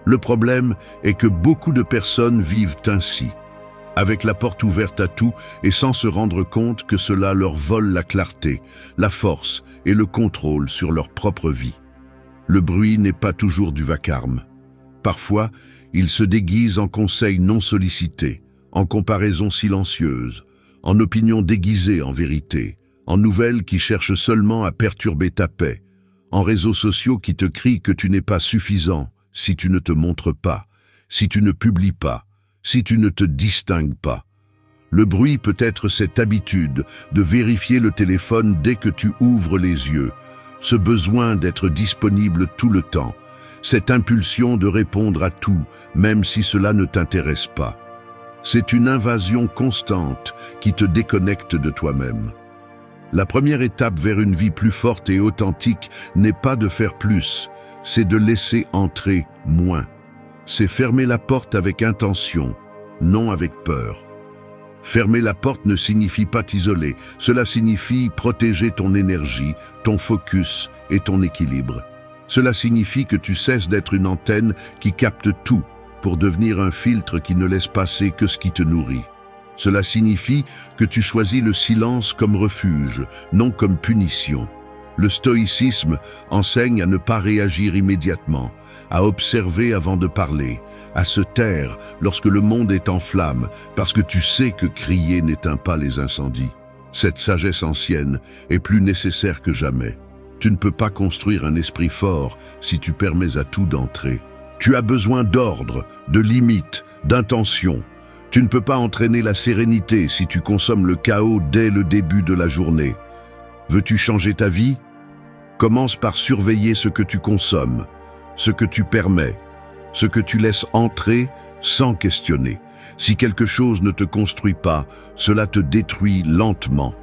Le problème est que beaucoup de personnes vivent ainsi, avec la porte ouverte à tout et sans se rendre compte que cela leur vole la clarté, la force et le contrôle sur leur propre vie. Le bruit n'est pas toujours du vacarme. Parfois, il se déguise en conseils non sollicités, en comparaisons silencieuses, en opinions déguisées en vérité, en nouvelles qui cherchent seulement à perturber ta paix, en réseaux sociaux qui te crient que tu n'es pas suffisant si tu ne te montres pas, si tu ne publies pas, si tu ne te distingues pas. Le bruit peut être cette habitude de vérifier le téléphone dès que tu ouvres les yeux, ce besoin d'être disponible tout le temps, cette impulsion de répondre à tout, même si cela ne t'intéresse pas. C'est une invasion constante qui te déconnecte de toi-même. La première étape vers une vie plus forte et authentique n'est pas de faire plus, c'est de laisser entrer moins. C'est fermer la porte avec intention, non avec peur. Fermer la porte ne signifie pas t'isoler, cela signifie protéger ton énergie, ton focus et ton équilibre. Cela signifie que tu cesses d'être une antenne qui capte tout pour devenir un filtre qui ne laisse passer que ce qui te nourrit. Cela signifie que tu choisis le silence comme refuge, non comme punition. Le stoïcisme enseigne à ne pas réagir immédiatement, à observer avant de parler, à se taire lorsque le monde est en flammes, parce que tu sais que crier n'éteint pas les incendies. Cette sagesse ancienne est plus nécessaire que jamais. Tu ne peux pas construire un esprit fort si tu permets à tout d'entrer. Tu as besoin d'ordre, de limites, d'intention. Tu ne peux pas entraîner la sérénité si tu consommes le chaos dès le début de la journée. Veux-tu changer ta vie? Commence par surveiller ce que tu consommes, ce que tu permets, ce que tu laisses entrer sans questionner. Si quelque chose ne te construit pas, cela te détruit lentement.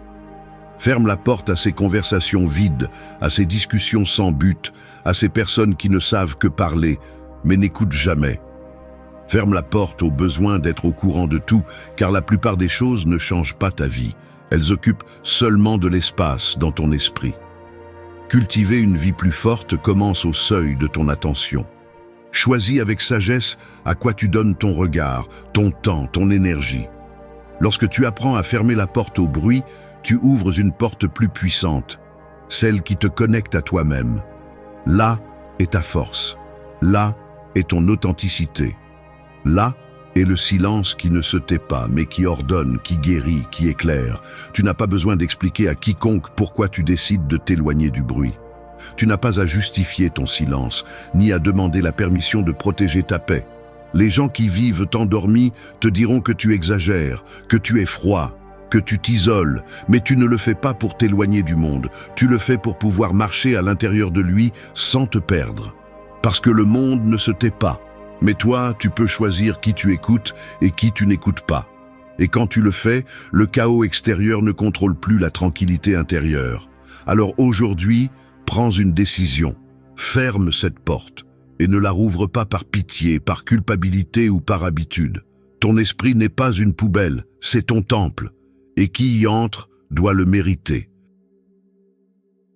Ferme la porte à ces conversations vides, à ces discussions sans but, à ces personnes qui ne savent que parler, mais n'écoutent jamais. Ferme la porte au besoin d'être au courant de tout, car la plupart des choses ne changent pas ta vie. Elles occupent seulement de l'espace dans ton esprit. Cultiver une vie plus forte commence au seuil de ton attention. Choisis avec sagesse à quoi tu donnes ton regard, ton temps, ton énergie. Lorsque tu apprends à fermer la porte au bruit, tu ouvres une porte plus puissante, celle qui te connecte à toi-même. Là est ta force. Là est ton authenticité. Là est le silence qui ne se tait pas, mais qui ordonne, qui guérit, qui éclaire. Tu n'as pas besoin d'expliquer à quiconque pourquoi tu décides de t'éloigner du bruit. Tu n'as pas à justifier ton silence, ni à demander la permission de protéger ta paix. Les gens qui vivent endormis te diront que tu exagères, que tu es froid, que tu t'isoles, mais tu ne le fais pas pour t'éloigner du monde. Tu le fais pour pouvoir marcher à l'intérieur de lui sans te perdre. Parce que le monde ne se tait pas. Mais toi, tu peux choisir qui tu écoutes et qui tu n'écoutes pas. Et quand tu le fais, le chaos extérieur ne contrôle plus la tranquillité intérieure. Alors aujourd'hui, prends une décision. Ferme cette porte et ne la rouvre pas par pitié, par culpabilité ou par habitude. Ton esprit n'est pas une poubelle, c'est ton temple. Et qui y entre doit le mériter.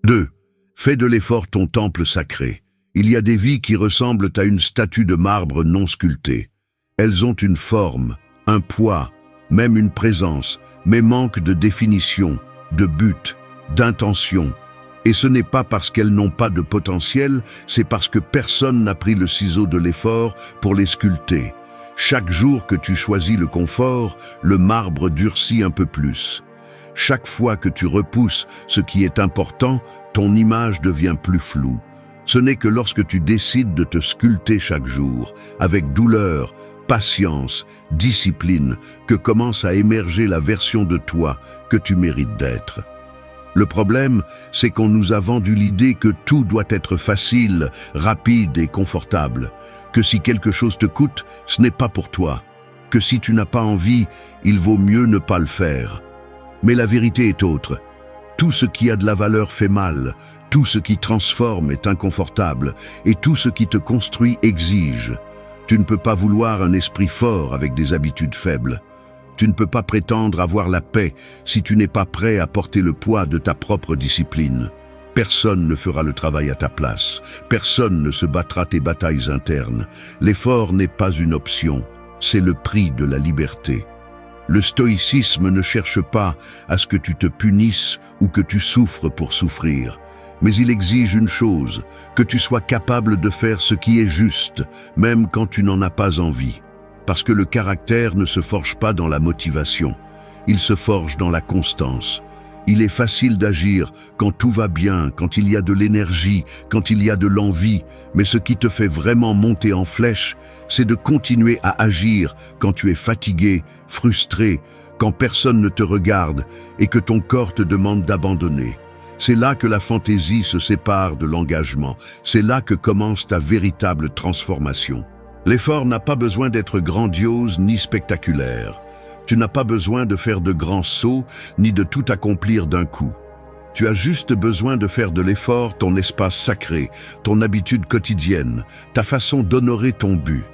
2. Fais de l'effort ton temple sacré. Il y a des vies qui ressemblent à une statue de marbre non sculptée. Elles ont une forme, un poids, même une présence, mais manquent de définition, de but, d'intention. Et ce n'est pas parce qu'elles n'ont pas de potentiel, c'est parce que personne n'a pris le ciseau de l'effort pour les sculpter. Chaque jour que tu choisis le confort, le marbre durcit un peu plus. Chaque fois que tu repousses ce qui est important, ton image devient plus floue. Ce n'est que lorsque tu décides de te sculpter chaque jour, avec douleur, patience, discipline, que commence à émerger la version de toi que tu mérites d'être. Le problème, c'est qu'on nous a vendu l'idée que tout doit être facile, rapide et confortable, que si quelque chose te coûte, ce n'est pas pour toi, que si tu n'as pas envie, il vaut mieux ne pas le faire. Mais la vérité est autre. Tout ce qui a de la valeur fait mal, tout ce qui transforme est inconfortable, et tout ce qui te construit exige. Tu ne peux pas vouloir un esprit fort avec des habitudes faibles. Tu ne peux pas prétendre avoir la paix si tu n'es pas prêt à porter le poids de ta propre discipline. Personne ne fera le travail à ta place. Personne ne se battra tes batailles internes. L'effort n'est pas une option, c'est le prix de la liberté. Le stoïcisme ne cherche pas à ce que tu te punisses ou que tu souffres pour souffrir. Mais il exige une chose, que tu sois capable de faire ce qui est juste, même quand tu n'en as pas envie. Parce que le caractère ne se forge pas dans la motivation, il se forge dans la constance. Il est facile d'agir quand tout va bien, quand il y a de l'énergie, quand il y a de l'envie, mais ce qui te fait vraiment monter en flèche, c'est de continuer à agir quand tu es fatigué, frustré, quand personne ne te regarde et que ton corps te demande d'abandonner. C'est là que la fantaisie se sépare de l'engagement. C'est là que commence ta véritable transformation. L'effort n'a pas besoin d'être grandiose ni spectaculaire. Tu n'as pas besoin de faire de grands sauts ni de tout accomplir d'un coup. Tu as juste besoin de faire de l'effort ton espace sacré, ton habitude quotidienne, ta façon d'honorer ton but.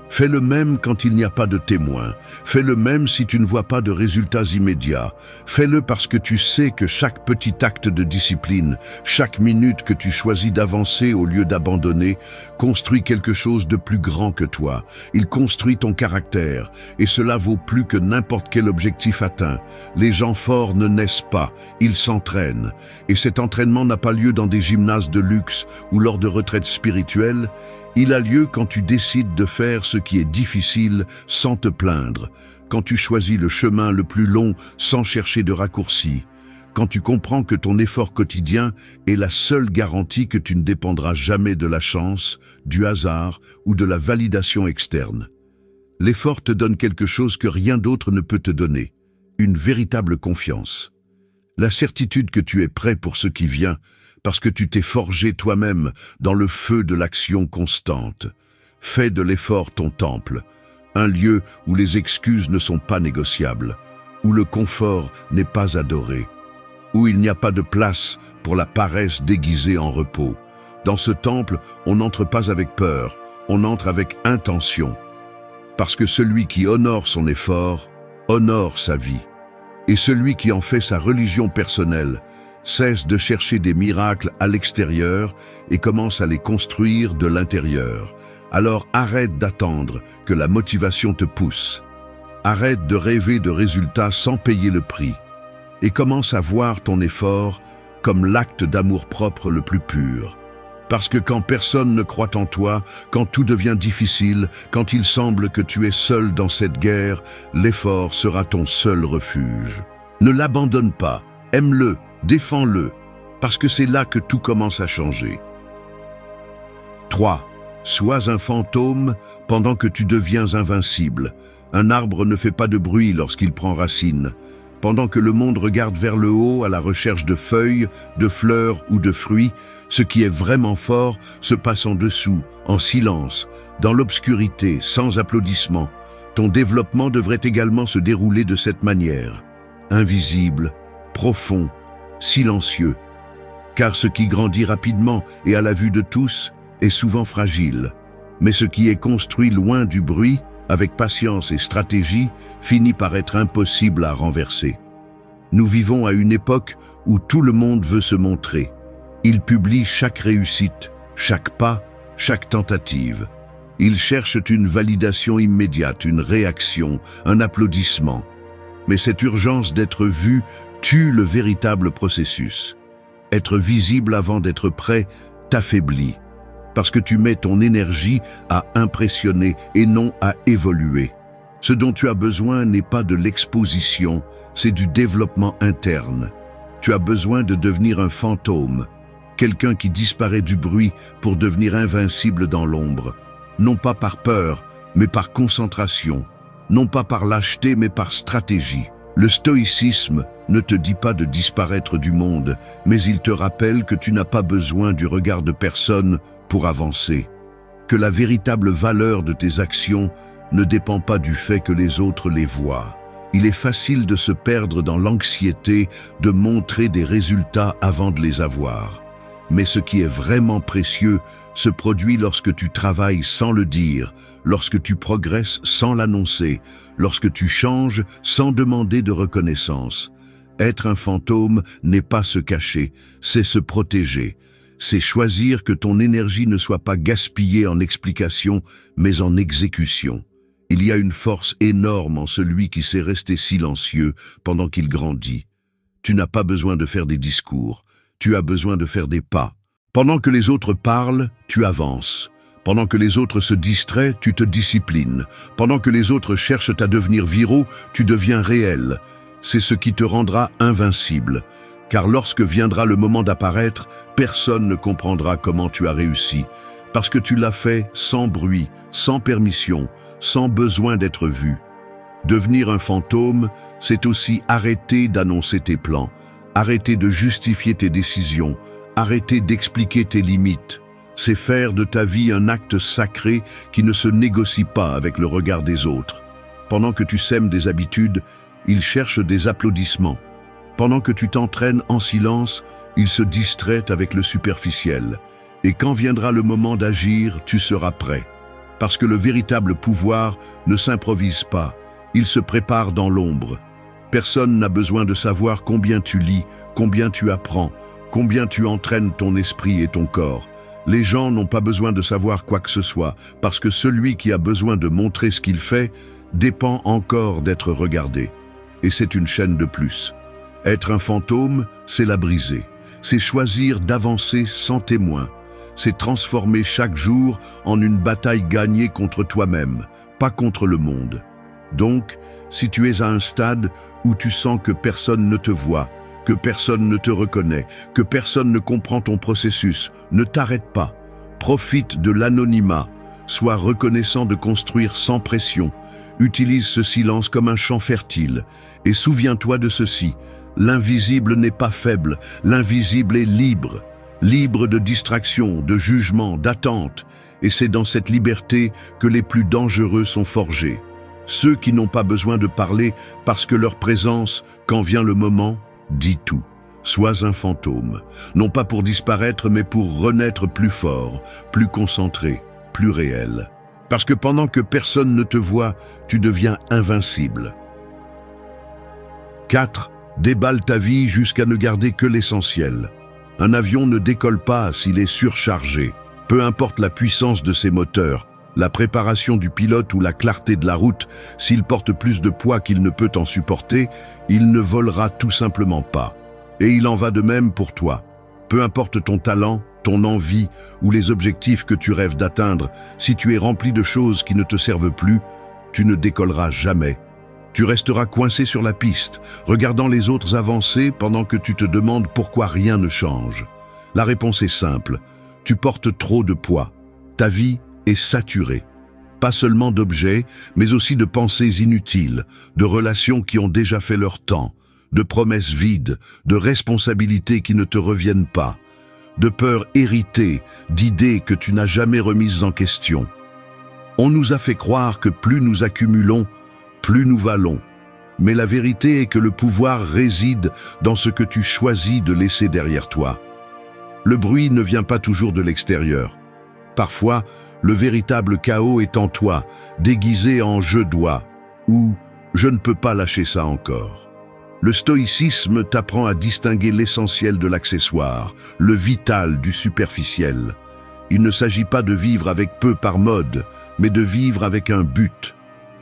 Fais le même quand il n'y a pas de témoin. Fais le même si tu ne vois pas de résultats immédiats. Fais-le parce que tu sais que chaque petit acte de discipline, chaque minute que tu choisis d'avancer au lieu d'abandonner, construit quelque chose de plus grand que toi. Il construit ton caractère, et cela vaut plus que n'importe quel objectif atteint. Les gens forts ne naissent pas, ils s'entraînent. Et cet entraînement n'a pas lieu dans des gymnases de luxe ou lors de retraites spirituelles. Il a lieu quand tu décides de faire ce qui est difficile sans te plaindre, quand tu choisis le chemin le plus long sans chercher de raccourci, quand tu comprends que ton effort quotidien est la seule garantie que tu ne dépendras jamais de la chance, du hasard ou de la validation externe. L'effort te donne quelque chose que rien d'autre ne peut te donner, une véritable confiance. La certitude que tu es prêt pour ce qui vient, parce que tu t'es forgé toi-même dans le feu de l'action constante. Fais de l'effort ton temple, un lieu où les excuses ne sont pas négociables, où le confort n'est pas adoré, où il n'y a pas de place pour la paresse déguisée en repos. Dans ce temple, on n'entre pas avec peur, on entre avec intention, parce que celui qui honore son effort, honore sa vie, et celui qui en fait sa religion personnelle, cesse de chercher des miracles à l'extérieur et commence à les construire de l'intérieur. Alors arrête d'attendre que la motivation te pousse. Arrête de rêver de résultats sans payer le prix et commence à voir ton effort comme l'acte d'amour-propre le plus pur. Parce que quand personne ne croit en toi, quand tout devient difficile, quand il semble que tu es seul dans cette guerre, l'effort sera ton seul refuge. Ne l'abandonne pas, aime-le, défends-le, parce que c'est là que tout commence à changer. 3. Sois un fantôme pendant que tu deviens invincible. Un arbre ne fait pas de bruit lorsqu'il prend racine. Pendant que le monde regarde vers le haut à la recherche de feuilles, de fleurs ou de fruits, ce qui est vraiment fort se passe en dessous, en silence, dans l'obscurité, sans applaudissements. Ton développement devrait également se dérouler de cette manière. Invisible, profond, silencieux, car ce qui grandit rapidement et à la vue de tous est souvent fragile, mais ce qui est construit loin du bruit, avec patience et stratégie, finit par être impossible à renverser. Nous vivons à une époque où tout le monde veut se montrer. Ils publient chaque réussite, chaque pas, chaque tentative. Ils cherchent une validation immédiate, une réaction, un applaudissement. Mais cette urgence d'être vu tue le véritable processus. Être visible avant d'être prêt t'affaiblit, parce que tu mets ton énergie à impressionner et non à évoluer. Ce dont tu as besoin n'est pas de l'exposition, c'est du développement interne. Tu as besoin de devenir un fantôme, quelqu'un qui disparaît du bruit pour devenir invincible dans l'ombre, non pas par peur, mais par concentration, non pas par lâcheté, mais par stratégie. Le stoïcisme ne te dit pas de disparaître du monde, mais il te rappelle que tu n'as pas besoin du regard de personne pour avancer, que la véritable valeur de tes actions ne dépend pas du fait que les autres les voient. Il est facile de se perdre dans l'anxiété de montrer des résultats avant de les avoir. Mais ce qui est vraiment précieux se produit lorsque tu travailles sans le dire, lorsque tu progresses sans l'annoncer, lorsque tu changes sans demander de reconnaissance. Être un fantôme n'est pas se cacher, c'est se protéger. C'est choisir que ton énergie ne soit pas gaspillée en explications, mais en exécution. Il y a une force énorme en celui qui sait rester silencieux pendant qu'il grandit. Tu n'as pas besoin de faire des discours, tu as besoin de faire des pas. Pendant que les autres parlent, tu avances. Pendant que les autres se distraient, tu te disciplines. Pendant que les autres cherchent à devenir viraux, tu deviens réel. C'est ce qui te rendra invincible. Car lorsque viendra le moment d'apparaître, personne ne comprendra comment tu as réussi. Parce que tu l'as fait sans bruit, sans permission, sans besoin d'être vu. Devenir un fantôme, c'est aussi arrêter d'annoncer tes plans, arrêter de justifier tes décisions, arrêter d'expliquer tes limites. C'est faire de ta vie un acte sacré qui ne se négocie pas avec le regard des autres. Pendant que tu sèmes des habitudes, ils cherchent des applaudissements. Pendant que tu t'entraînes en silence, ils se distraient avec le superficiel. Et quand viendra le moment d'agir, tu seras prêt. Parce que le véritable pouvoir ne s'improvise pas, il se prépare dans l'ombre. Personne n'a besoin de savoir combien tu lis, combien tu apprends, combien tu entraînes ton esprit et ton corps. Les gens n'ont pas besoin de savoir quoi que ce soit, parce que celui qui a besoin de montrer ce qu'il fait dépend encore d'être regardé. Et c'est une chaîne de plus. Être un fantôme, c'est la briser. C'est choisir d'avancer sans témoin. C'est transformer chaque jour en une bataille gagnée contre toi-même, pas contre le monde. Donc, si tu es à un stade où tu sens que personne ne te voit, que personne ne te reconnaît, que personne ne comprend ton processus, ne t'arrête pas. Profite de l'anonymat. Sois reconnaissant de construire sans pression. Utilise ce silence comme un champ fertile. Et souviens-toi de ceci. L'invisible n'est pas faible, l'invisible est libre. Libre de distraction, de jugement, d'attente. Et c'est dans cette liberté que les plus dangereux sont forgés. Ceux qui n'ont pas besoin de parler parce que leur présence, quand vient le moment, dit tout. Sois un fantôme, non pas pour disparaître, mais pour renaître plus fort, plus concentré, plus réel. Parce que pendant que personne ne te voit, tu deviens invincible. 4. Déballe ta vie jusqu'à ne garder que l'essentiel. Un avion ne décolle pas s'il est surchargé. Peu importe la puissance de ses moteurs, la préparation du pilote ou la clarté de la route, s'il porte plus de poids qu'il ne peut en supporter, il ne volera tout simplement pas. Et il en va de même pour toi. Peu importe ton talent, ton envie ou les objectifs que tu rêves d'atteindre, si tu es rempli de choses qui ne te servent plus, tu ne décolleras jamais. Tu resteras coincé sur la piste, regardant les autres avancer pendant que tu te demandes pourquoi rien ne change. La réponse est simple. Tu portes trop de poids. Ta vie est saturée. Pas seulement d'objets, mais aussi de pensées inutiles, de relations qui ont déjà fait leur temps, de promesses vides, de responsabilités qui ne te reviennent pas, de peurs héritées, d'idées que tu n'as jamais remises en question. On nous a fait croire que plus nous accumulons, plus nous valons. Mais la vérité est que le pouvoir réside dans ce que tu choisis de laisser derrière toi. Le bruit ne vient pas toujours de l'extérieur. Parfois, le véritable chaos est en toi, déguisé en « je dois » ou « je ne peux pas lâcher ça encore ». Le stoïcisme t'apprend à distinguer l'essentiel de l'accessoire, le vital du superficiel. Il ne s'agit pas de vivre avec peu par mode, mais de vivre avec un but.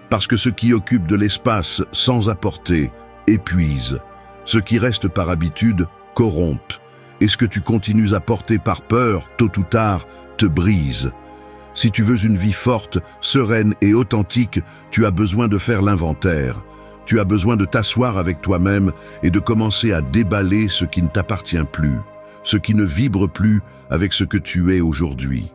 Parce que ce qui occupe de l'espace sans apporter épuise. Ce qui reste par habitude corrompt. Et ce que tu continues à porter par peur, tôt ou tard, te brise. Si tu veux une vie forte, sereine et authentique, tu as besoin de faire l'inventaire. Tu as besoin de t'asseoir avec toi-même et de commencer à déballer ce qui ne t'appartient plus, ce qui ne vibre plus avec ce que tu es aujourd'hui.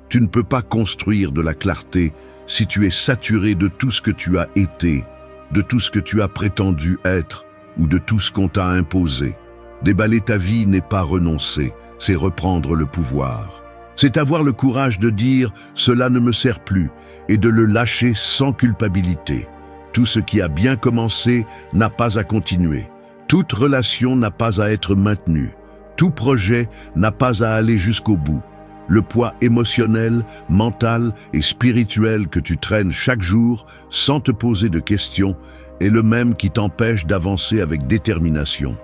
Tu ne peux pas construire de la clarté si tu es saturé de tout ce que tu as été, de tout ce que tu as prétendu être ou de tout ce qu'on t'a imposé. Déballer ta vie n'est pas renoncer, c'est reprendre le pouvoir. C'est avoir le courage de dire « cela ne me sert plus » et de le lâcher sans culpabilité. Tout ce qui a bien commencé n'a pas à continuer. Toute relation n'a pas à être maintenue. Tout projet n'a pas à aller jusqu'au bout. Le poids émotionnel, mental et spirituel que tu traînes chaque jour sans te poser de questions est le même qui t'empêche d'avancer avec détermination.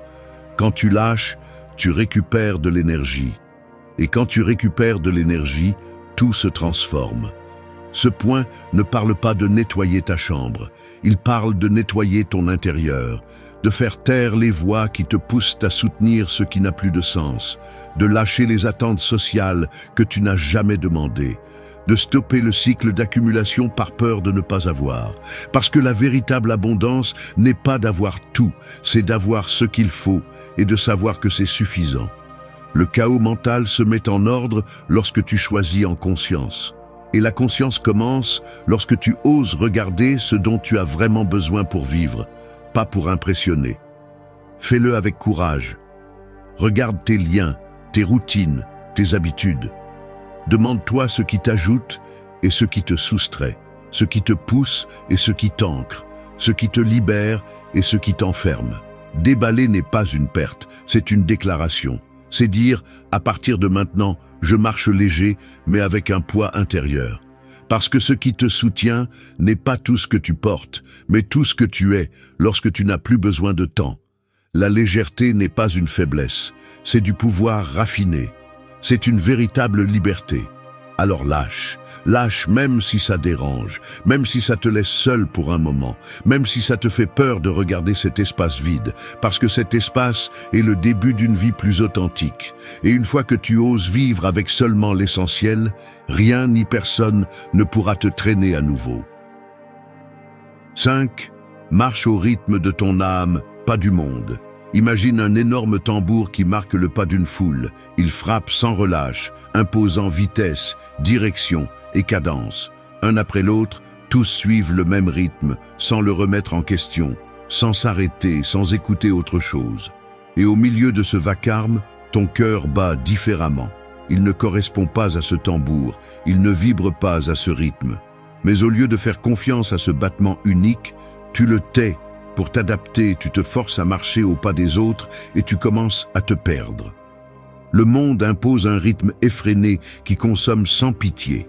Quand tu lâches, tu récupères de l'énergie. Et quand tu récupères de l'énergie, tout se transforme. Ce point ne parle pas de nettoyer ta chambre, il parle de nettoyer ton intérieur, de faire taire les voix qui te poussent à soutenir ce qui n'a plus de sens, de lâcher les attentes sociales que tu n'as jamais demandées, de stopper le cycle d'accumulation par peur de ne pas avoir. Parce que la véritable abondance n'est pas d'avoir tout, c'est d'avoir ce qu'il faut et de savoir que c'est suffisant. Le chaos mental se met en ordre lorsque tu choisis en conscience. Et la conscience commence lorsque tu oses regarder ce dont tu as vraiment besoin pour vivre, pas pour impressionner. Fais-le avec courage. Regarde tes liens, tes routines, tes habitudes. Demande-toi ce qui t'ajoute et ce qui te soustrait, ce qui te pousse et ce qui t'ancre, ce qui te libère et ce qui t'enferme. Déballer n'est pas une perte, c'est une déclaration. C'est dire, à partir de maintenant, je marche léger, mais avec un poids intérieur. Parce que ce qui te soutient n'est pas tout ce que tu portes, mais tout ce que tu es lorsque tu n'as plus besoin de temps. La légèreté n'est pas une faiblesse, c'est du pouvoir raffiné. C'est une véritable liberté. Alors lâche, lâche même si ça dérange, même si ça te laisse seul pour un moment, même si ça te fait peur de regarder cet espace vide, parce que cet espace est le début d'une vie plus authentique. Et une fois que tu oses vivre avec seulement l'essentiel, rien ni personne ne pourra te traîner à nouveau. 5. Marche au rythme de ton âme, pas du monde. Imagine un énorme tambour qui marque le pas d'une foule. Il frappe sans relâche, imposant vitesse, direction et cadence. Un après l'autre, tous suivent le même rythme, sans le remettre en question, sans s'arrêter, sans écouter autre chose. Et au milieu de ce vacarme, ton cœur bat différemment. Il ne correspond pas à ce tambour, il ne vibre pas à ce rythme. Mais au lieu de faire confiance à ce battement unique, tu le tais. Pour t'adapter, tu te forces à marcher au pas des autres et tu commences à te perdre. Le monde impose un rythme effréné qui consomme sans pitié.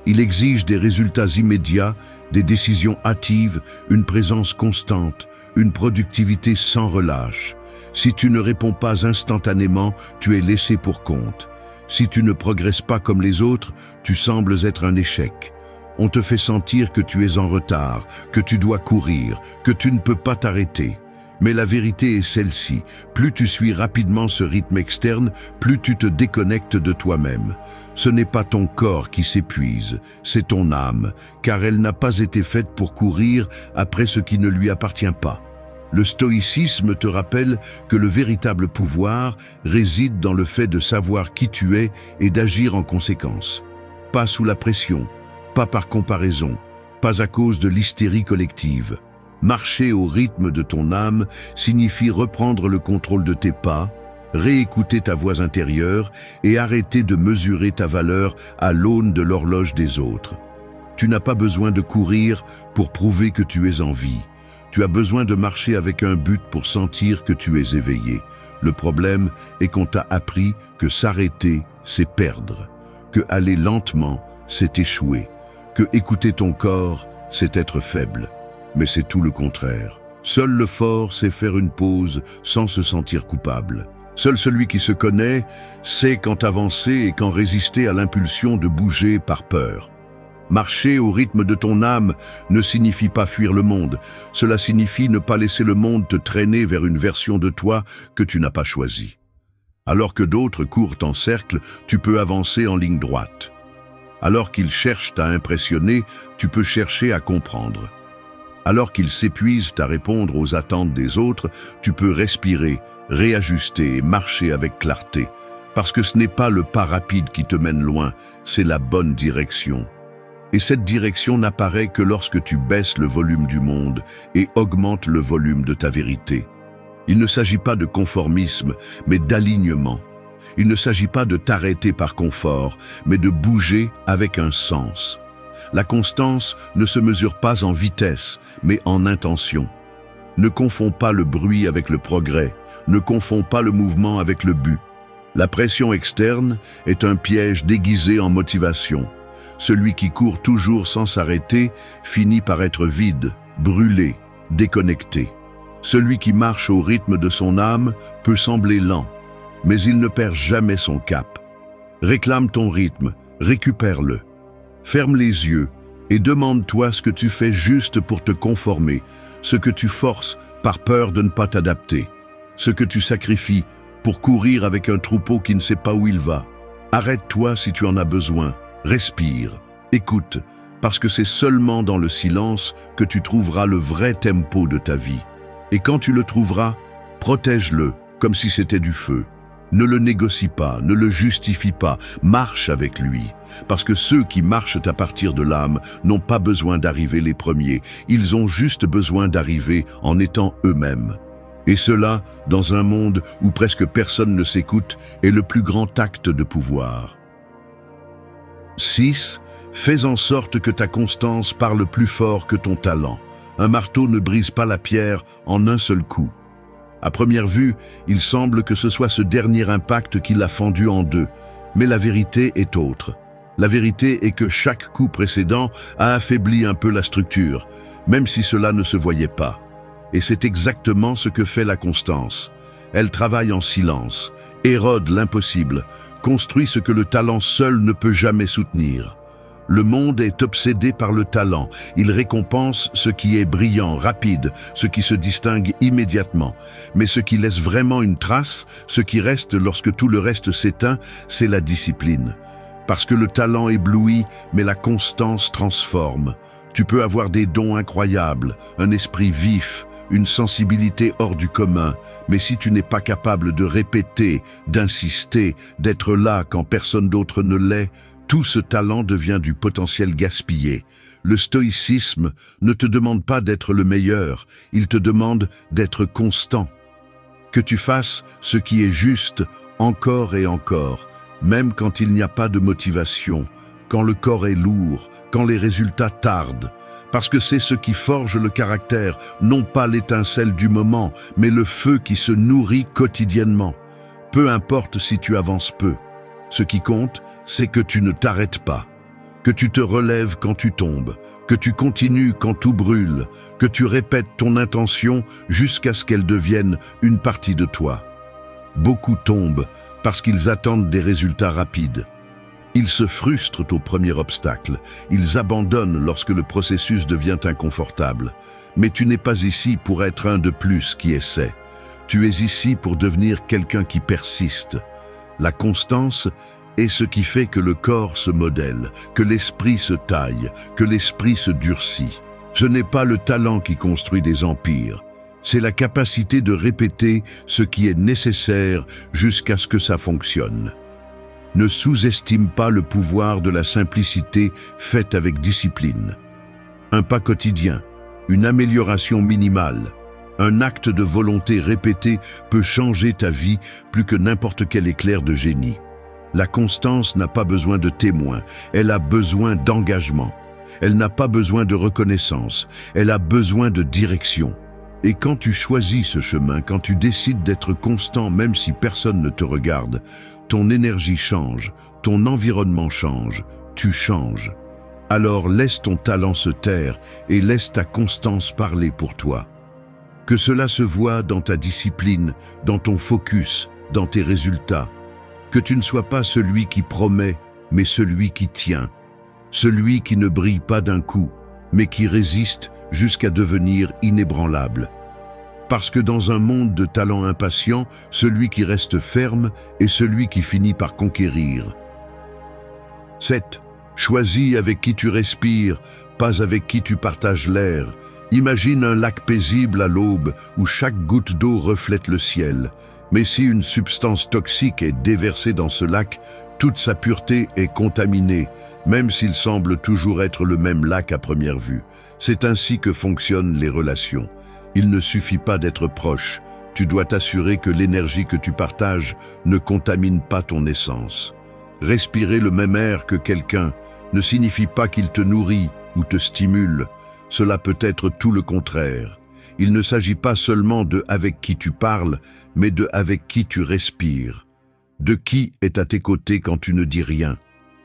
Il exige des résultats immédiats, des décisions hâtives, une présence constante, une productivité sans relâche. Si tu ne réponds pas instantanément, tu es laissé pour compte. Si tu ne progresses pas comme les autres, tu sembles être un échec. On te fait sentir que tu es en retard, que tu dois courir, que tu ne peux pas t'arrêter. Mais la vérité est celle-ci, plus tu suis rapidement ce rythme externe, plus tu te déconnectes de toi-même. Ce n'est pas ton corps qui s'épuise, c'est ton âme, car elle n'a pas été faite pour courir après ce qui ne lui appartient pas. Le stoïcisme te rappelle que le véritable pouvoir réside dans le fait de savoir qui tu es et d'agir en conséquence. Pas sous la pression, pas par comparaison, pas à cause de l'hystérie collective. Marcher au rythme de ton âme signifie reprendre le contrôle de tes pas, réécouter ta voix intérieure et arrêter de mesurer ta valeur à l'aune de l'horloge des autres. Tu n'as pas besoin de courir pour prouver que tu es en vie. Tu as besoin de marcher avec un but pour sentir que tu es éveillé. Le problème est qu'on t'a appris que s'arrêter, c'est perdre, que aller lentement, c'est échouer, que écouter ton corps, c'est être faible. Mais c'est tout le contraire. Seul le fort sait faire une pause sans se sentir coupable. Seul celui qui se connaît sait quand avancer et quand résister à l'impulsion de bouger par peur. Marcher au rythme de ton âme ne signifie pas fuir le monde. Cela signifie ne pas laisser le monde te traîner vers une version de toi que tu n'as pas choisie. Alors que d'autres courent en cercle, tu peux avancer en ligne droite. Alors qu'ils cherchent à impressionner, tu peux chercher à comprendre. Alors qu'ils s'épuisent à répondre aux attentes des autres, tu peux respirer, réajuster et marcher avec clarté. Parce que ce n'est pas le pas rapide qui te mène loin, c'est la bonne direction. Et cette direction n'apparaît que lorsque tu baisses le volume du monde et augmentes le volume de ta vérité. Il ne s'agit pas de conformisme, mais d'alignement. Il ne s'agit pas de t'arrêter par confort, mais de bouger avec un sens. La constance ne se mesure pas en vitesse, mais en intention. Ne confonds pas le bruit avec le progrès, ne confonds pas le mouvement avec le but. La pression externe est un piège déguisé en motivation. Celui qui court toujours sans s'arrêter finit par être vide, brûlé, déconnecté. Celui qui marche au rythme de son âme peut sembler lent, mais il ne perd jamais son cap. Réclame ton rythme, récupère-le. Ferme les yeux et demande-toi ce que tu fais juste pour te conformer, ce que tu forces par peur de ne pas t'adapter, ce que tu sacrifies pour courir avec un troupeau qui ne sait pas où il va. Arrête-toi si tu en as besoin, respire, écoute, parce que c'est seulement dans le silence que tu trouveras le vrai tempo de ta vie. Et quand tu le trouveras, protège-le comme si c'était du feu. Ne le négocie pas, ne le justifie pas, marche avec lui. Parce que ceux qui marchent à partir de l'âme n'ont pas besoin d'arriver les premiers, ils ont juste besoin d'arriver en étant eux-mêmes. Et cela, dans un monde où presque personne ne s'écoute, est le plus grand acte de pouvoir. 6. Fais en sorte que ta constance parle plus fort que ton talent. Un marteau ne brise pas la pierre en un seul coup. À première vue, il semble que ce soit ce dernier impact qui l'a fendu en deux. Mais la vérité est autre. La vérité est que chaque coup précédent a affaibli un peu la structure, même si cela ne se voyait pas. Et c'est exactement ce que fait la constance. Elle travaille en silence, érode l'impossible, construit ce que le talent seul ne peut jamais soutenir. Le monde est obsédé par le talent. Il récompense ce qui est brillant, rapide, ce qui se distingue immédiatement. Mais ce qui laisse vraiment une trace, ce qui reste lorsque tout le reste s'éteint, c'est la discipline. Parce que le talent éblouit, mais la constance transforme. Tu peux avoir des dons incroyables, un esprit vif, une sensibilité hors du commun, mais si tu n'es pas capable de répéter, d'insister, d'être là quand personne d'autre ne l'est, tout ce talent devient du potentiel gaspillé. Le stoïcisme ne te demande pas d'être le meilleur, il te demande d'être constant. Que tu fasses ce qui est juste encore et encore, même quand il n'y a pas de motivation, quand le corps est lourd, quand les résultats tardent. Parce que c'est ce qui forge le caractère, non pas l'étincelle du moment, mais le feu qui se nourrit quotidiennement. Peu importe si tu avances peu. Ce qui compte, c'est que tu ne t'arrêtes pas, que tu te relèves quand tu tombes, que tu continues quand tout brûle, que tu répètes ton intention jusqu'à ce qu'elle devienne une partie de toi. Beaucoup tombent parce qu'ils attendent des résultats rapides. Ils se frustrent au premier obstacle, ils abandonnent lorsque le processus devient inconfortable. Mais tu n'es pas ici pour être un de plus qui essaie. Tu es ici pour devenir quelqu'un qui persiste. La constance est ce qui fait que le corps se modèle, que l'esprit se taille, que l'esprit se durcit. Ce n'est pas le talent qui construit des empires, c'est la capacité de répéter ce qui est nécessaire jusqu'à ce que ça fonctionne. Ne sous-estime pas le pouvoir de la simplicité faite avec discipline. Un pas quotidien, une amélioration minimale, un acte de volonté répété peut changer ta vie plus que n'importe quel éclair de génie. La constance n'a pas besoin de témoins, elle a besoin d'engagement. Elle n'a pas besoin de reconnaissance, elle a besoin de direction. Et quand tu choisis ce chemin, quand tu décides d'être constant même si personne ne te regarde, ton énergie change, ton environnement change, tu changes. Alors laisse ton talent se taire et laisse ta constance parler pour toi. Que cela se voie dans ta discipline, dans ton focus, dans tes résultats. Que tu ne sois pas celui qui promet, mais celui qui tient. Celui qui ne brille pas d'un coup, mais qui résiste jusqu'à devenir inébranlable. Parce que dans un monde de talents impatients, celui qui reste ferme est celui qui finit par conquérir. 7. Choisis avec qui tu respires, pas avec qui tu partages l'air. Imagine un lac paisible à l'aube où chaque goutte d'eau reflète le ciel. Mais si une substance toxique est déversée dans ce lac, toute sa pureté est contaminée, même s'il semble toujours être le même lac à première vue. C'est ainsi que fonctionnent les relations. Il ne suffit pas d'être proche, tu dois t'assurer que l'énergie que tu partages ne contamine pas ton essence. Respirer le même air que quelqu'un ne signifie pas qu'il te nourrit ou te stimule. Cela peut être tout le contraire. Il ne s'agit pas seulement de avec qui tu parles, mais de avec qui tu respires. De qui est à tes côtés quand tu ne dis rien.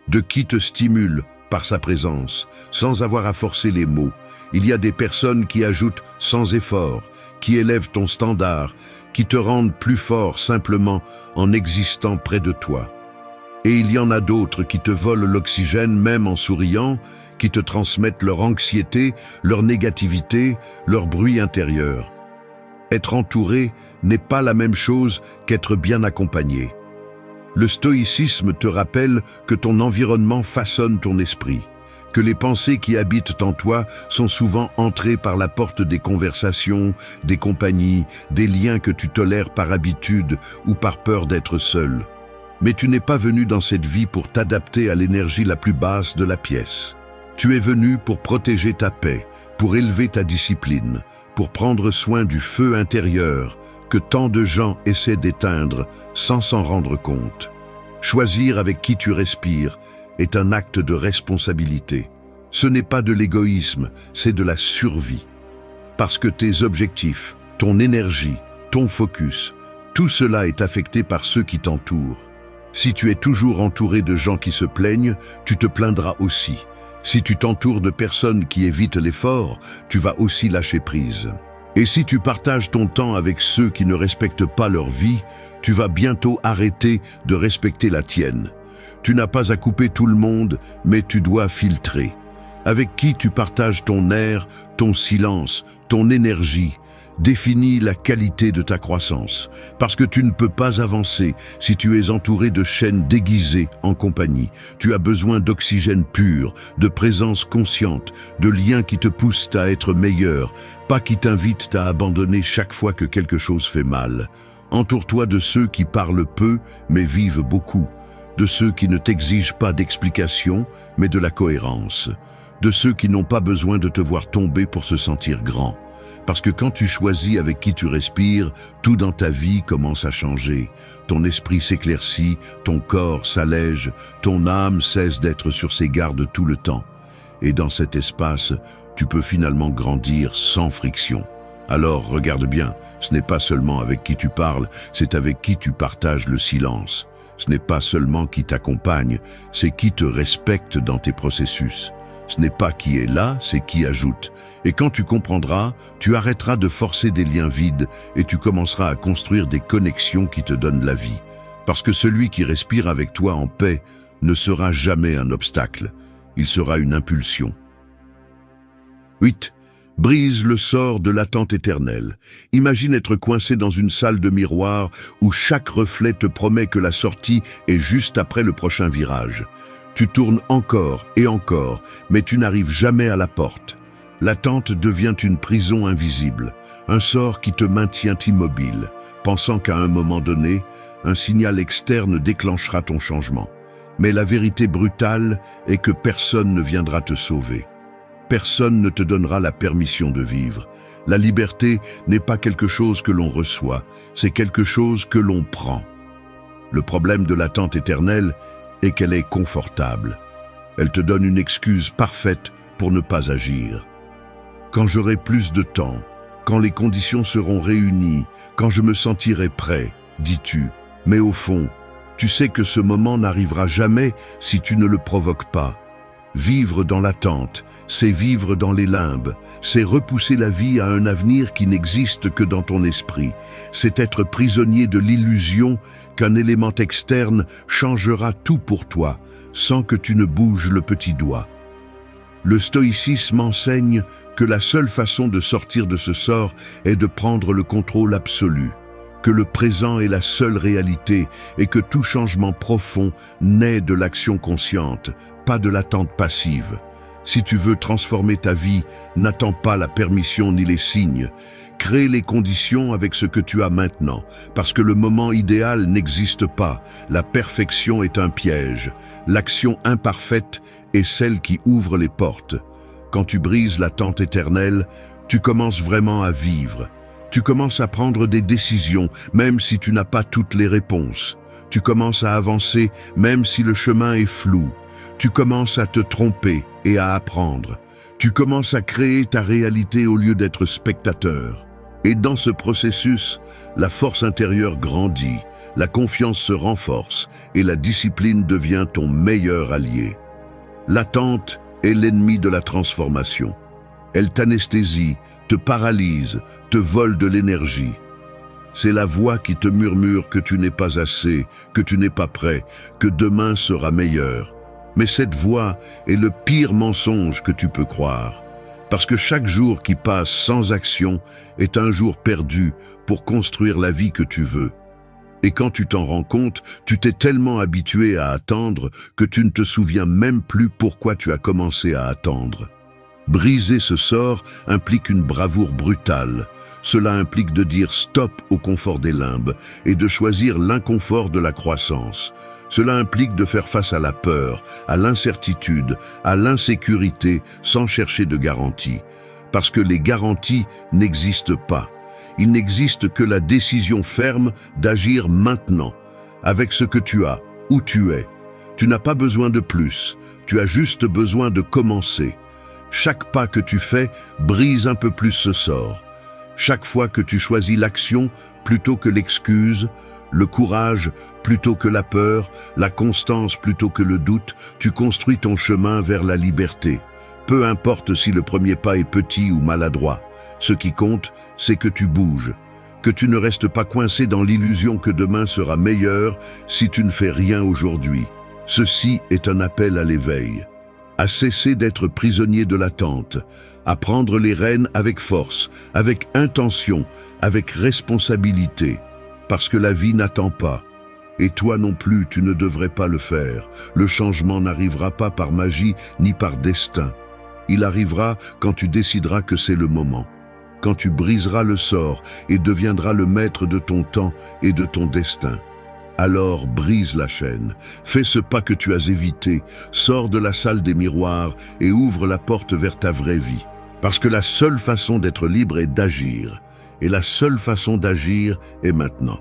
De qui te stimule par sa présence, sans avoir à forcer les mots. Il y a des personnes qui ajoutent sans effort, qui élèvent ton standard, qui te rendent plus fort simplement en existant près de toi. Et il y en a d'autres qui te volent l'oxygène même en souriant, qui te transmettent leur anxiété, leur négativité, leur bruit intérieur. Être entouré n'est pas la même chose qu'être bien accompagné. Le stoïcisme te rappelle que ton environnement façonne ton esprit, que les pensées qui habitent en toi sont souvent entrées par la porte des conversations, des compagnies, des liens que tu tolères par habitude ou par peur d'être seul. Mais tu n'es pas venu dans cette vie pour t'adapter à l'énergie la plus basse de la pièce. Tu es venu pour protéger ta paix, pour élever ta discipline, pour prendre soin du feu intérieur que tant de gens essaient d'éteindre sans s'en rendre compte. Choisir avec qui tu respires est un acte de responsabilité. Ce n'est pas de l'égoïsme, c'est de la survie. Parce que tes objectifs, ton énergie, ton focus, tout cela est affecté par ceux qui t'entourent. Si tu es toujours entouré de gens qui se plaignent, tu te plaindras aussi. Si tu t'entoures de personnes qui évitent l'effort, tu vas aussi lâcher prise. Et si tu partages ton temps avec ceux qui ne respectent pas leur vie, tu vas bientôt arrêter de respecter la tienne. Tu n'as pas à couper tout le monde, mais tu dois filtrer. Avec qui tu partages ton air, ton silence, ton énergie, définis la qualité de ta croissance. Parce que tu ne peux pas avancer si tu es entouré de chaînes déguisées en compagnie. Tu as besoin d'oxygène pur, de présence consciente, de liens qui te poussent à être meilleur, pas qui t'invitent à abandonner chaque fois que quelque chose fait mal. Entoure-toi de ceux qui parlent peu, mais vivent beaucoup. De ceux qui ne t'exigent pas d'explication, mais de la cohérence. De ceux qui n'ont pas besoin de te voir tomber pour se sentir grand. Parce que quand tu choisis avec qui tu respires, tout dans ta vie commence à changer. Ton esprit s'éclaircit, ton corps s'allège, ton âme cesse d'être sur ses gardes tout le temps. Et dans cet espace, tu peux finalement grandir sans friction. Alors regarde bien, ce n'est pas seulement avec qui tu parles, c'est avec qui tu partages le silence. Ce n'est pas seulement qui t'accompagne, c'est qui te respecte dans tes processus. Ce n'est pas qui est là, c'est qui ajoute. Et quand tu comprendras, tu arrêteras de forcer des liens vides et tu commenceras à construire des connexions qui te donnent la vie. Parce que celui qui respire avec toi en paix ne sera jamais un obstacle, il sera une impulsion. 8. Brise le sort de l'attente éternelle. Imagine être coincé dans une salle de miroir où chaque reflet te promet que la sortie est juste après le prochain virage. Tu tournes encore et encore, mais tu n'arrives jamais à la porte. L'attente devient une prison invisible, un sort qui te maintient immobile, pensant qu'à un moment donné, un signal externe déclenchera ton changement. Mais la vérité brutale est que personne ne viendra te sauver. Personne ne te donnera la permission de vivre. La liberté n'est pas quelque chose que l'on reçoit, c'est quelque chose que l'on prend. Le problème de l'attente éternelle est qu'elle est confortable. Elle te donne une excuse parfaite pour ne pas agir. Quand j'aurai plus de temps, quand les conditions seront réunies, quand je me sentirai prêt, dis-tu, mais au fond, tu sais que ce moment n'arrivera jamais si tu ne le provoques pas. Vivre dans l'attente, c'est vivre dans les limbes, c'est repousser la vie à un avenir qui n'existe que dans ton esprit. C'est être prisonnier de l'illusion qu'un élément externe changera tout pour toi, sans que tu ne bouges le petit doigt. Le stoïcisme enseigne que la seule façon de sortir de ce sort est de prendre le contrôle absolu, que le présent est la seule réalité et que tout changement profond naît de l'action consciente, pas de l'attente passive. Si tu veux transformer ta vie, n'attends pas la permission ni les signes. Crée les conditions avec ce que tu as maintenant, parce que le moment idéal n'existe pas. La perfection est un piège. L'action imparfaite est celle qui ouvre les portes. Quand tu brises l'attente éternelle, tu commences vraiment à vivre. Tu commences à prendre des décisions, même si tu n'as pas toutes les réponses. Tu commences à avancer, même si le chemin est flou. Tu commences à te tromper et à apprendre. Tu commences à créer ta réalité au lieu d'être spectateur. Et dans ce processus, la force intérieure grandit, la confiance se renforce et la discipline devient ton meilleur allié. L'attente est l'ennemi de la transformation. Elle t'anesthésie, te paralyse, te vole de l'énergie. C'est la voix qui te murmure que tu n'es pas assez, que tu n'es pas prêt, que demain sera meilleur. Mais cette voix est le pire mensonge que tu peux croire. Parce que chaque jour qui passe sans action est un jour perdu pour construire la vie que tu veux. Et quand tu t'en rends compte, tu t'es tellement habitué à attendre que tu ne te souviens même plus pourquoi tu as commencé à attendre. Briser ce sort implique une bravoure brutale. Cela implique de dire stop au confort des limbes et de choisir l'inconfort de la croissance. Cela implique de faire face à la peur, à l'incertitude, à l'insécurité sans chercher de garantie. Parce que les garanties n'existent pas. Il n'existe que la décision ferme d'agir maintenant, avec ce que tu as, où tu es. Tu n'as pas besoin de plus, tu as juste besoin de commencer. Chaque pas que tu fais brise un peu plus ce sort. Chaque fois que tu choisis l'action plutôt que l'excuse, le courage plutôt que la peur, la constance plutôt que le doute, tu construis ton chemin vers la liberté. Peu importe si le premier pas est petit ou maladroit. Ce qui compte, c'est que tu bouges, que tu ne restes pas coincé dans l'illusion que demain sera meilleur si tu ne fais rien aujourd'hui. Ceci est un appel à l'éveil, à cesser d'être prisonnier de l'attente, à prendre les rênes avec force, avec intention, avec responsabilité. Parce que la vie n'attend pas. Et toi non plus, tu ne devrais pas le faire. Le changement n'arrivera pas par magie ni par destin. Il arrivera quand tu décideras que c'est le moment. Quand tu briseras le sort et deviendras le maître de ton temps et de ton destin. Alors brise la chaîne, fais ce pas que tu as évité, sors de la salle des miroirs et ouvre la porte vers ta vraie vie. Parce que la seule façon d'être libre est d'agir. Et la seule façon d'agir est maintenant.